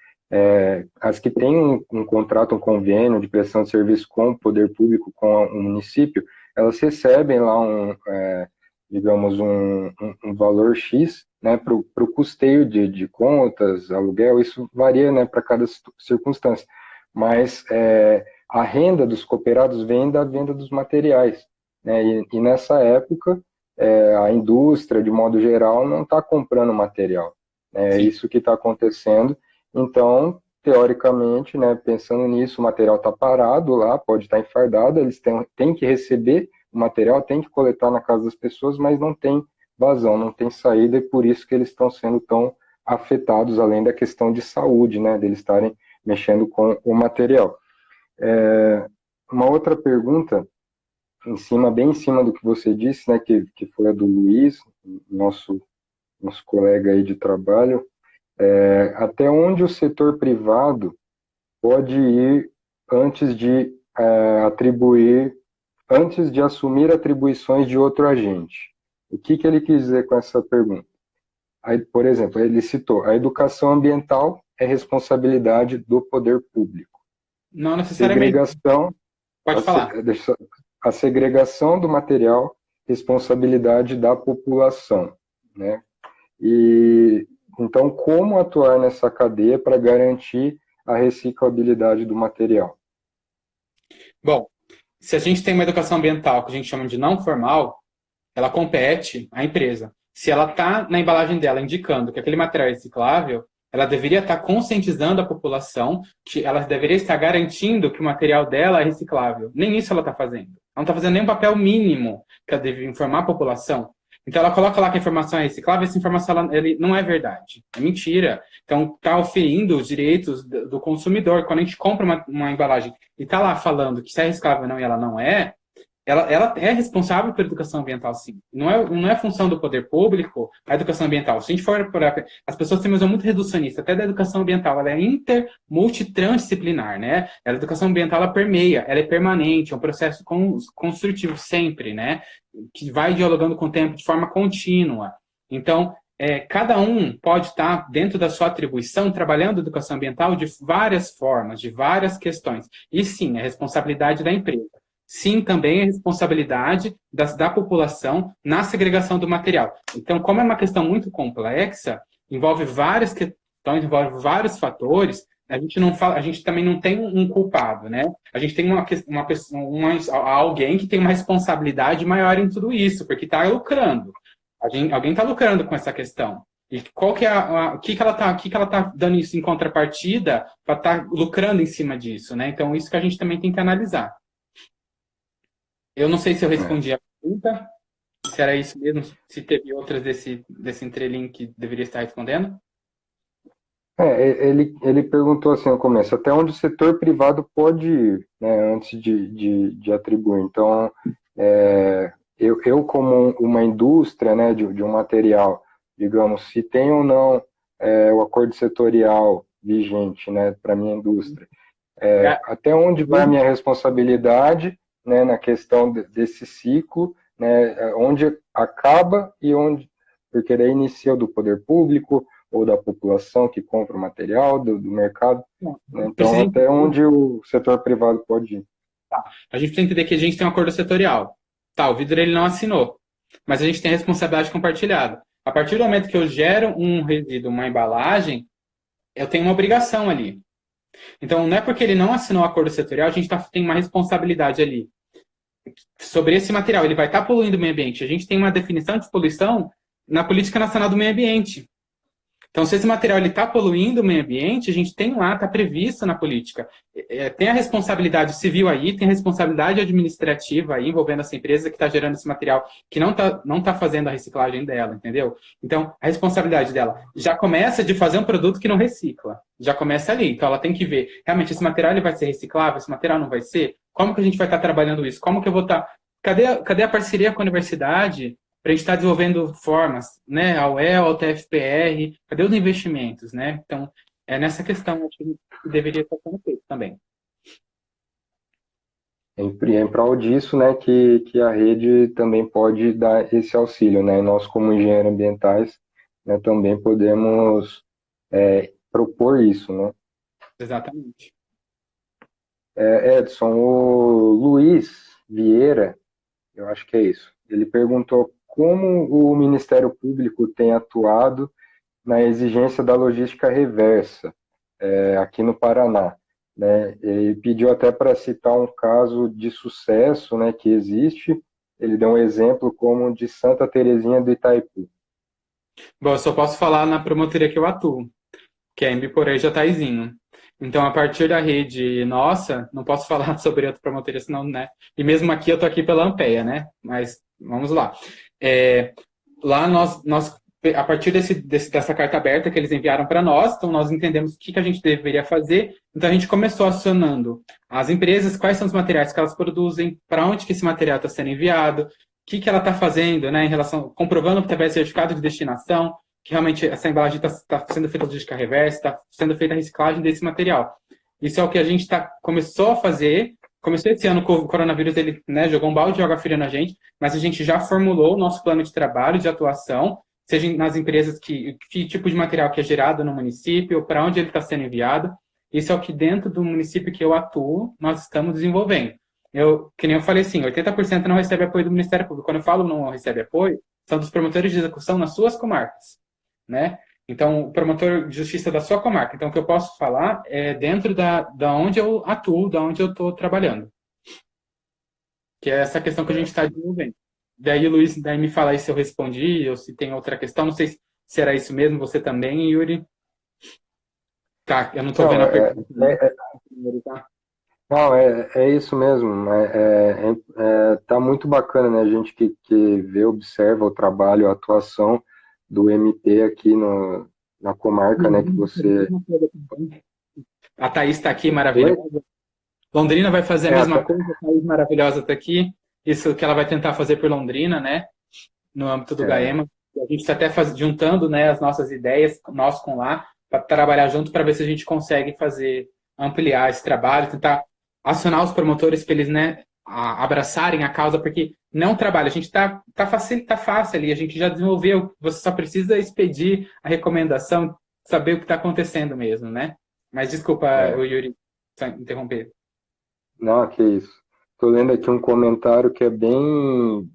as que têm um contrato, um convênio de prestação de serviço com o poder público, com o município, elas recebem lá digamos, um valor X, né, para o custeio de contas, aluguel. Isso varia, né, para cada circunstância. Mas a renda dos cooperados vem da venda dos materiais, né? E nessa época, a indústria, de modo geral, não está comprando material. É isso que está acontecendo. Então, teoricamente, né, pensando nisso, o material está parado lá, pode estar enfardado, eles têm que receber o material, têm que coletar na casa das pessoas, mas não tem vazão, não tem saída, e por isso que eles estão sendo tão afetados, além da questão de saúde, né, deles estarem mexendo com o material. Uma outra pergunta, bem em cima do que você disse, né, que foi a do Luiz, nosso colega aí de trabalho, até onde o setor privado pode ir antes de assumir atribuições de outro agente? O que ele quis dizer com essa pergunta? Aí, por exemplo, ele citou: a educação ambiental é responsabilidade do poder público. Não necessariamente. Pode falar. A segregação do material, responsabilidade da população, né? E Então, como atuar nessa cadeia para garantir a reciclabilidade do material? Bom, se a gente tem uma educação ambiental que a gente chama de não formal, ela compete à empresa. Se ela está na embalagem dela indicando que aquele material é reciclável, ela deveria estar conscientizando a população que ela deveria estar garantindo que o material dela é reciclável. Nem isso ela está fazendo. Ela não está fazendo nem um papel mínimo que ela deve informar a população. Então ela coloca lá que a informação é reciclável, essa informação não é verdade, é mentira. Então está oferindo os direitos do consumidor. Quando a gente compra uma embalagem e está lá falando que se é reciclável ou não e ela não é, ela é responsável pela educação ambiental, sim. Não é função do poder público a educação ambiental. Se a gente for por as pessoas têm uma visão muito reducionista, até da educação ambiental, ela é multitransdisciplinar, né? A educação ambiental, ela permeia, ela é permanente, é um processo construtivo sempre, né? Que vai dialogando com o tempo de forma contínua. Então, cada um pode estar, dentro da sua atribuição, trabalhando a educação ambiental de várias formas, de várias questões. E sim, é responsabilidade da empresa. Sim, também é responsabilidade da população na segregação do material. Então, como é uma questão muito complexa, envolve várias questões, envolve vários fatores, a gente também não tem um culpado, né? A gente tem alguém que tem uma responsabilidade maior em tudo isso, porque está lucrando. Alguém está lucrando com essa questão. E qual que é o que ela tá dando isso em contrapartida para estar lucrando em cima disso, né? Então, isso que a gente também tem que analisar. Eu não sei se eu respondi a pergunta, se era isso mesmo, se teve outras desse entrelink que deveria estar respondendo. Ele perguntou assim no começo, até onde o setor privado pode ir, né, antes de atribuir. Então, eu como uma indústria, né, de um material, digamos, se tem ou não o acordo setorial vigente, né, para minha indústria, até onde vai a minha responsabilidade, né, na questão desse ciclo, né, onde acaba e onde, porque daí inicia do poder público ou da população que compra o material, do mercado, né, então até onde o setor privado pode ir. Tá. A gente precisa entender que a gente tem um acordo setorial. Tá, o vidro ele não assinou, mas a gente tem responsabilidade compartilhada. A partir do momento que eu gero um resíduo, uma embalagem, eu tenho uma obrigação ali. Então, não é porque ele não assinou o acordo setorial, a gente tem uma responsabilidade ali sobre esse material. Ele vai estar poluindo o meio ambiente. A gente tem uma definição de poluição na Política Nacional do Meio Ambiente. Então, se esse material está poluindo o meio ambiente, a gente tem lá, está previsto na política. Tem a responsabilidade civil aí, tem a responsabilidade administrativa aí, envolvendo essa empresa que está gerando esse material, que não tá fazendo a reciclagem dela, entendeu? Então, a responsabilidade dela já começa de fazer um produto que não recicla. Já começa ali. Então, ela tem que ver, realmente, esse material ele vai ser reciclável, esse material não vai ser? Como que a gente vai estar trabalhando isso? Como que eu vou estar... Cadê a parceria com a universidade para a gente estar desenvolvendo formas, né, ao UEL, ao TFPR, cadê os investimentos, né? Então, é nessa questão que deveria estar sendo feito também. Em prol disso, né, que a rede também pode dar esse auxílio, né? Nós, como engenheiros ambientais, né, também podemos propor isso, né? Exatamente. Edson, o Luiz Vieira, eu acho que é isso, ele perguntou como o Ministério Público tem atuado na exigência da logística reversa aqui no Paraná, né? Ele pediu até para citar um caso de sucesso, né, que existe. Ele deu um exemplo como de Santa Terezinha do Itaipu. Bom, eu só posso falar na promotoria que eu atuo, que é em Biporã e Jataizinho. Então, a partir da rede nossa, não posso falar sobre outra promotoria, senão, né? E mesmo aqui, eu tô aqui pela Ampeia, né? Mas, vamos lá. Lá, nós a partir dessa carta aberta que eles enviaram para nós, então nós entendemos o que a gente deveria fazer. Então, a gente começou acionando as empresas, quais são os materiais que elas produzem, para onde que esse material está sendo enviado, o que ela está fazendo, né, em relação, comprovando que tiver certificado de destinação, que realmente essa embalagem está sendo feita de logística reversa, está sendo feita a reciclagem desse material. Isso é o que a gente começou a fazer. Começou esse ano com o coronavírus, ele, né, jogou um balde de água fria na gente, mas a gente já formulou o nosso plano de trabalho, de atuação, seja nas empresas que tipo de material que é gerado no município, para onde ele está sendo enviado. Isso é o que dentro do município que eu atuo, nós estamos desenvolvendo. Que nem eu falei assim, 80% não recebe apoio do Ministério Público. Quando eu falo não recebe apoio, são dos promotores de execução nas suas comarcas, né? Então, o promotor de justiça da sua comarca. Então, o que eu posso falar é dentro da onde eu atuo, da onde eu estou trabalhando. Que é essa questão que a gente está desenvolvendo. Daí, Luiz, daí me fala aí se eu respondi ou se tem outra questão. Não sei se era isso mesmo, você também, Yuri. Tá, eu não estou Não, vendo a pergunta. Tá? não, é isso mesmo. Tá muito bacana, né? A gente que vê, observa o trabalho, a atuação do MP aqui na comarca, né? Que você. A Thaís está aqui, Oi? maravilhosa. Londrina vai fazer a É, mesma coisa, a Thaís maravilhosa está aqui. Isso que ela vai tentar fazer por Londrina, né? No âmbito do é, Gaema. A gente está até juntando, né, as nossas ideias, nós com lá, para trabalhar junto para ver se a gente consegue ampliar esse trabalho, tentar acionar os promotores para eles, né, abraçarem a causa, porque não trabalho, a gente tá fácil ali, a gente já desenvolveu, você só precisa expedir a recomendação, saber o que está acontecendo mesmo, né? Mas desculpa, é. Yuri, só interromper. Não, que isso. Estou lendo aqui um comentário que é bem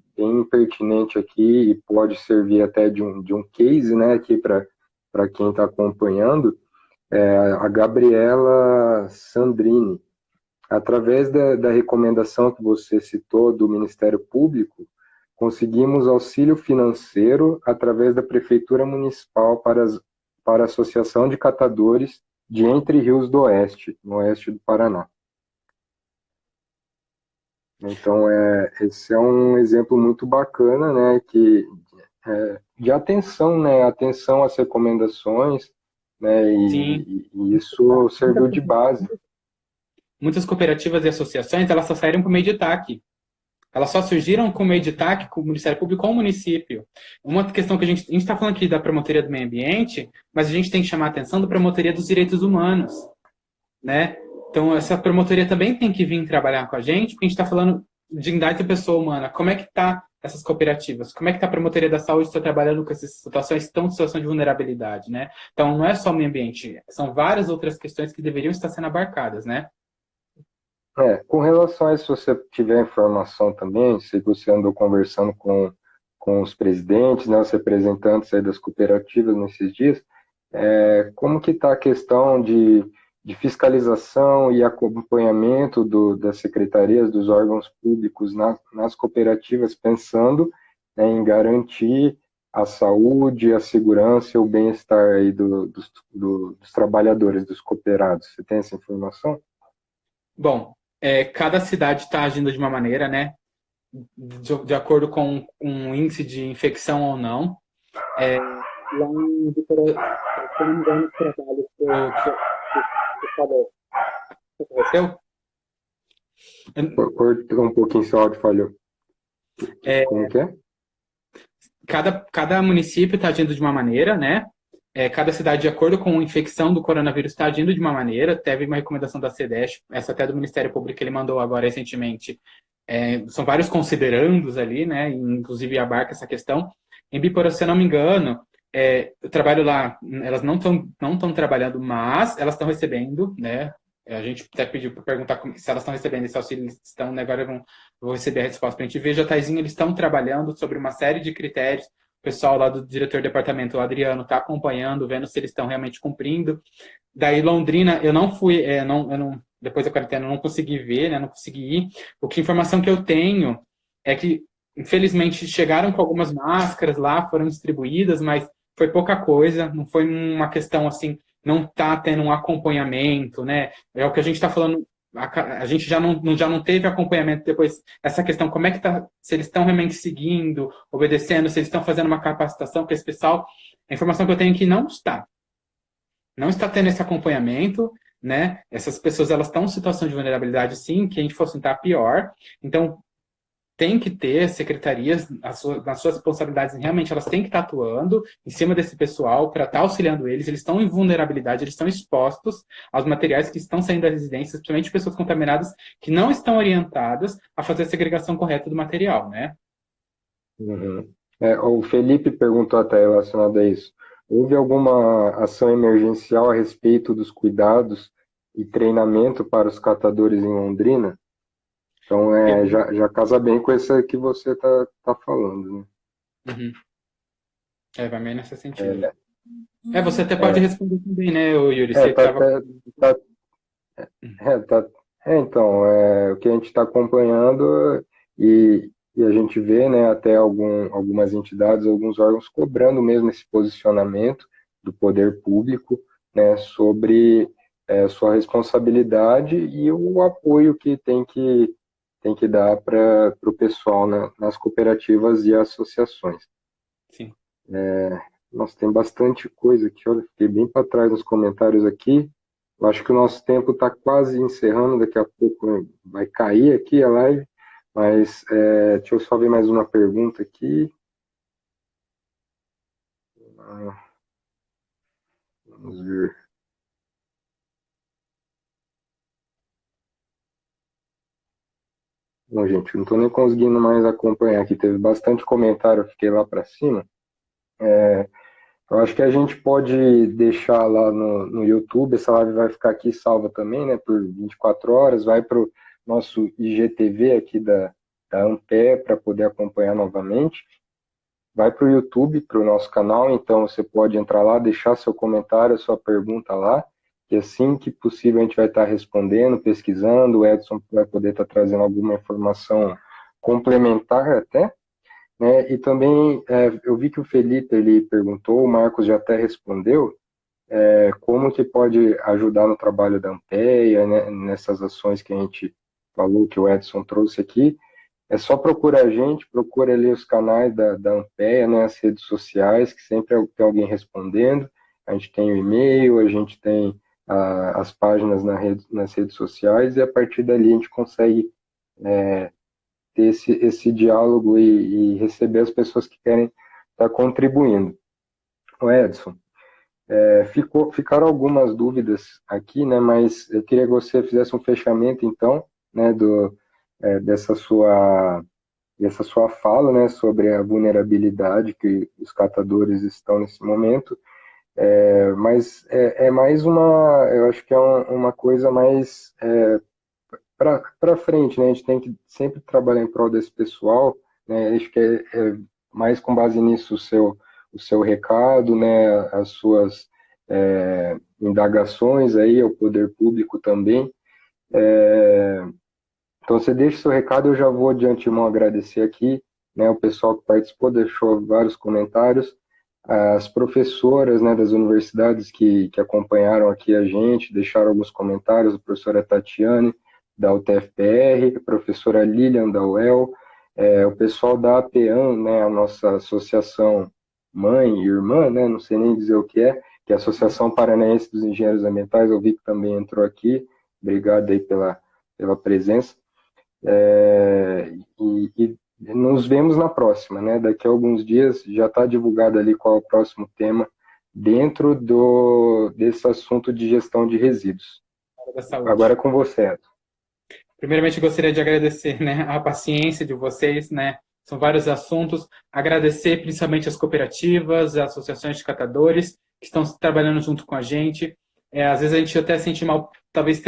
pertinente aqui e pode servir até de um case, né, aqui para quem está acompanhando. A Gabriela Sandrini. Através da recomendação que você citou do Ministério Público, conseguimos auxílio financeiro através da Prefeitura Municipal para a Associação de Catadores de Entre Rios do Oeste, no oeste do Paraná. Então, esse é um exemplo muito bacana, né, de atenção, né, atenção às recomendações, né, Sim. e isso serviu de base. Muitas cooperativas e associações, elas só saíram por meio de TAC. Elas só surgiram com meio de TAC, com o Ministério Público, com o município. Uma questão que a gente está falando aqui da promotoria do meio ambiente, mas a gente tem que chamar a atenção da promotoria dos direitos humanos, né? Então, essa promotoria também tem que vir trabalhar com a gente, porque a gente está falando de dignidade da pessoa humana. Como é que está essas cooperativas? Como é que está a promotoria da saúde está trabalhando com essas situações que estão em situação de vulnerabilidade, né? Então, não é só o meio ambiente, são várias outras questões que deveriam estar sendo abarcadas, né? Com relação a isso, se você tiver informação também, se você andou conversando com os presidentes, né, os representantes aí das cooperativas nesses dias, como que está a questão de fiscalização e acompanhamento das secretarias, dos órgãos públicos nas cooperativas, pensando, né, em garantir a saúde, a segurança e o bem-estar aí dos trabalhadores, dos cooperados? Você tem essa informação? Bom, cada cidade está agindo de uma maneira, né? De acordo com um índice de infecção ou não. Lá em Vitória, se eu não me engano, os trabalhos que falou. Aconteceu? Cortou um pouquinho seu áudio, falhou. Como que é? Cada município está agindo de uma maneira, né? Cada cidade, de acordo com a infecção do coronavírus, está agindo de uma maneira. Teve uma recomendação da CEDESH, essa até do Ministério Público, que ele mandou agora recentemente. São vários considerandos ali, né? Inclusive abarca essa questão. Em Biporã, se eu não me engano, eu trabalho lá, elas não estão trabalhando, mas elas estão recebendo, né? A gente até pediu para perguntar se elas estão recebendo esse auxílio, eles estão, né? Agora vou receber a resposta para a gente ver. Jataizinho, eles estão trabalhando sobre uma série de critérios. O pessoal lá do diretor de departamento, o Adriano, está acompanhando, vendo se eles estão realmente cumprindo. Daí, Londrina, eu não fui, depois da quarentena, eu não consegui ver, né? Não consegui ir. A informação que eu tenho é que, infelizmente, chegaram com algumas máscaras lá, foram distribuídas, mas foi pouca coisa, não foi uma questão assim, não está tendo um acompanhamento, né? É o que a gente está falando, a gente já não teve acompanhamento depois. Essa questão, como é que tá, se eles estão realmente seguindo, obedecendo, se eles estão fazendo uma capacitação para esse pessoal, a informação que eu tenho é que não está tendo esse acompanhamento, né? Essas pessoas, elas estão em situação de vulnerabilidade, sim, que a gente fosse tentar pior. Então, tem que ter secretarias, nas suas responsabilidades, realmente elas têm que estar atuando em cima desse pessoal para estar auxiliando eles. Eles estão em vulnerabilidade, eles estão expostos aos materiais que estão saindo das residências, principalmente pessoas contaminadas que não estão orientadas a fazer a segregação correta do material, né? Uhum. O Felipe perguntou até relacionado a isso. Houve alguma ação emergencial a respeito dos cuidados e treinamento para os catadores em Londrina? Então, já casa bem com essa que você está falando, né? Uhum. Vai meio nesse sentido. Você até pode É, responder também, né, ô Yuri? é, Você tá, estava. tá, tá, tá, então, o que a gente está acompanhando e a gente vê, né, até algumas entidades, alguns órgãos cobrando mesmo esse posicionamento do poder público, né, sobre sua responsabilidade e o apoio que tem que dar para o pessoal, né, nas cooperativas e associações. Sim. Nossa, tem bastante coisa aqui, olha, fiquei bem para trás nos comentários aqui. Eu acho que o nosso tempo está quase encerrando, daqui a pouco vai cair aqui a live, mas deixa eu só ver mais uma pergunta aqui. Ah, vamos ver. Não, gente, não estou nem conseguindo mais acompanhar aqui. Teve bastante comentário, eu fiquei lá para cima. Eu acho que a gente pode deixar lá no YouTube, essa live vai ficar aqui salva também, né, por 24 horas, vai para o nosso IGTV aqui da Ampé para poder acompanhar novamente. Vai para o YouTube, para o nosso canal, então você pode entrar lá, deixar seu comentário, sua pergunta lá, e assim que possível a gente vai estar respondendo, pesquisando, o Edson vai poder estar trazendo alguma informação complementar até, né? E também eu vi que o Felipe ele perguntou, o Marcos já até respondeu, como que pode ajudar no trabalho da Ampeia, né, nessas ações que a gente falou, que o Edson trouxe aqui. É só procurar a gente, procura ali os canais da Ampeia, né, as redes sociais, que sempre tem alguém respondendo. A gente tem o e-mail, a gente tem as páginas nas redes sociais, e a partir dali a gente consegue ter esse diálogo e receber as pessoas que querem estar contribuindo. O Edson, ficaram algumas dúvidas aqui, né, mas eu queria que você fizesse um fechamento, então, né, dessa sua fala, né, sobre a vulnerabilidade que os catadores estão nesse momento, mas é mais eu acho que é uma coisa mais para frente, né, a gente tem que sempre trabalhar em prol desse pessoal, né, acho que é mais com base nisso o seu recado, né, as suas indagações aí ao poder público também. Então, você deixa o seu recado, eu já vou de antemão agradecer aqui, né, o pessoal que participou, deixou vários comentários, as professoras, né, das universidades que acompanharam aqui a gente, deixaram alguns comentários, a professora Tatiane, da UTFPR, a professora Lilian, da UEL, o pessoal da APEAM, né, a nossa associação mãe e irmã, né, não sei nem dizer o que é a Associação Paranaense dos Engenheiros Ambientais, eu vi que também entrou aqui, obrigado aí pela presença. E nos vemos na próxima, né? Daqui a alguns dias já está divulgado ali qual é o próximo tema dentro desse assunto de gestão de resíduos. Da saúde. Agora é com você, Edson. Primeiramente, gostaria de agradecer, né, a paciência de vocês, né? São vários assuntos. Agradecer principalmente as cooperativas, as associações de catadores que estão trabalhando junto com a gente. Às vezes a gente até sente mal, talvez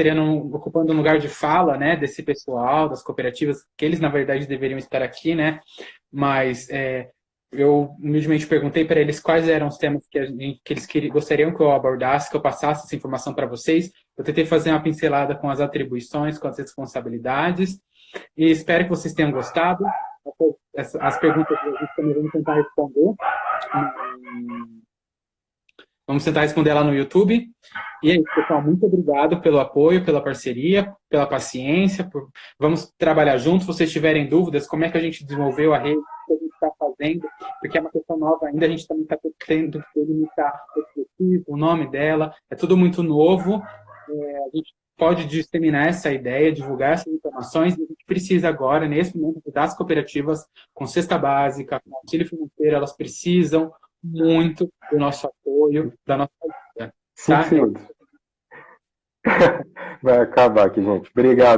ocupando um lugar de fala, né, desse pessoal, das cooperativas, que eles, na verdade, deveriam estar aqui, né? Mas eu humildemente perguntei para eles quais eram os temas que eles gostariam que eu abordasse, que eu passasse essa informação para vocês. Eu tentei fazer uma pincelada com as atribuições, com as responsabilidades, e espero que vocês tenham gostado. As perguntas a gente também vamos tentar responder. Vamos tentar responder lá no YouTube. E é isso, pessoal. Muito obrigado pelo apoio, pela parceria, pela paciência. Vamos trabalhar juntos. Se vocês tiverem dúvidas, como é que a gente desenvolveu a rede, o que a gente está fazendo, porque é uma questão nova ainda, a gente também está tendo que delimitar o objetivo, o nome dela. É tudo muito novo. A gente pode disseminar essa ideia, divulgar essas informações, e a gente precisa agora, nesse momento, das cooperativas com cesta básica, com auxílio financeiro, elas precisam muito do nosso apoio, da nossa ajuda. 5 Tá? segundos. Vai acabar aqui, gente. Obrigado.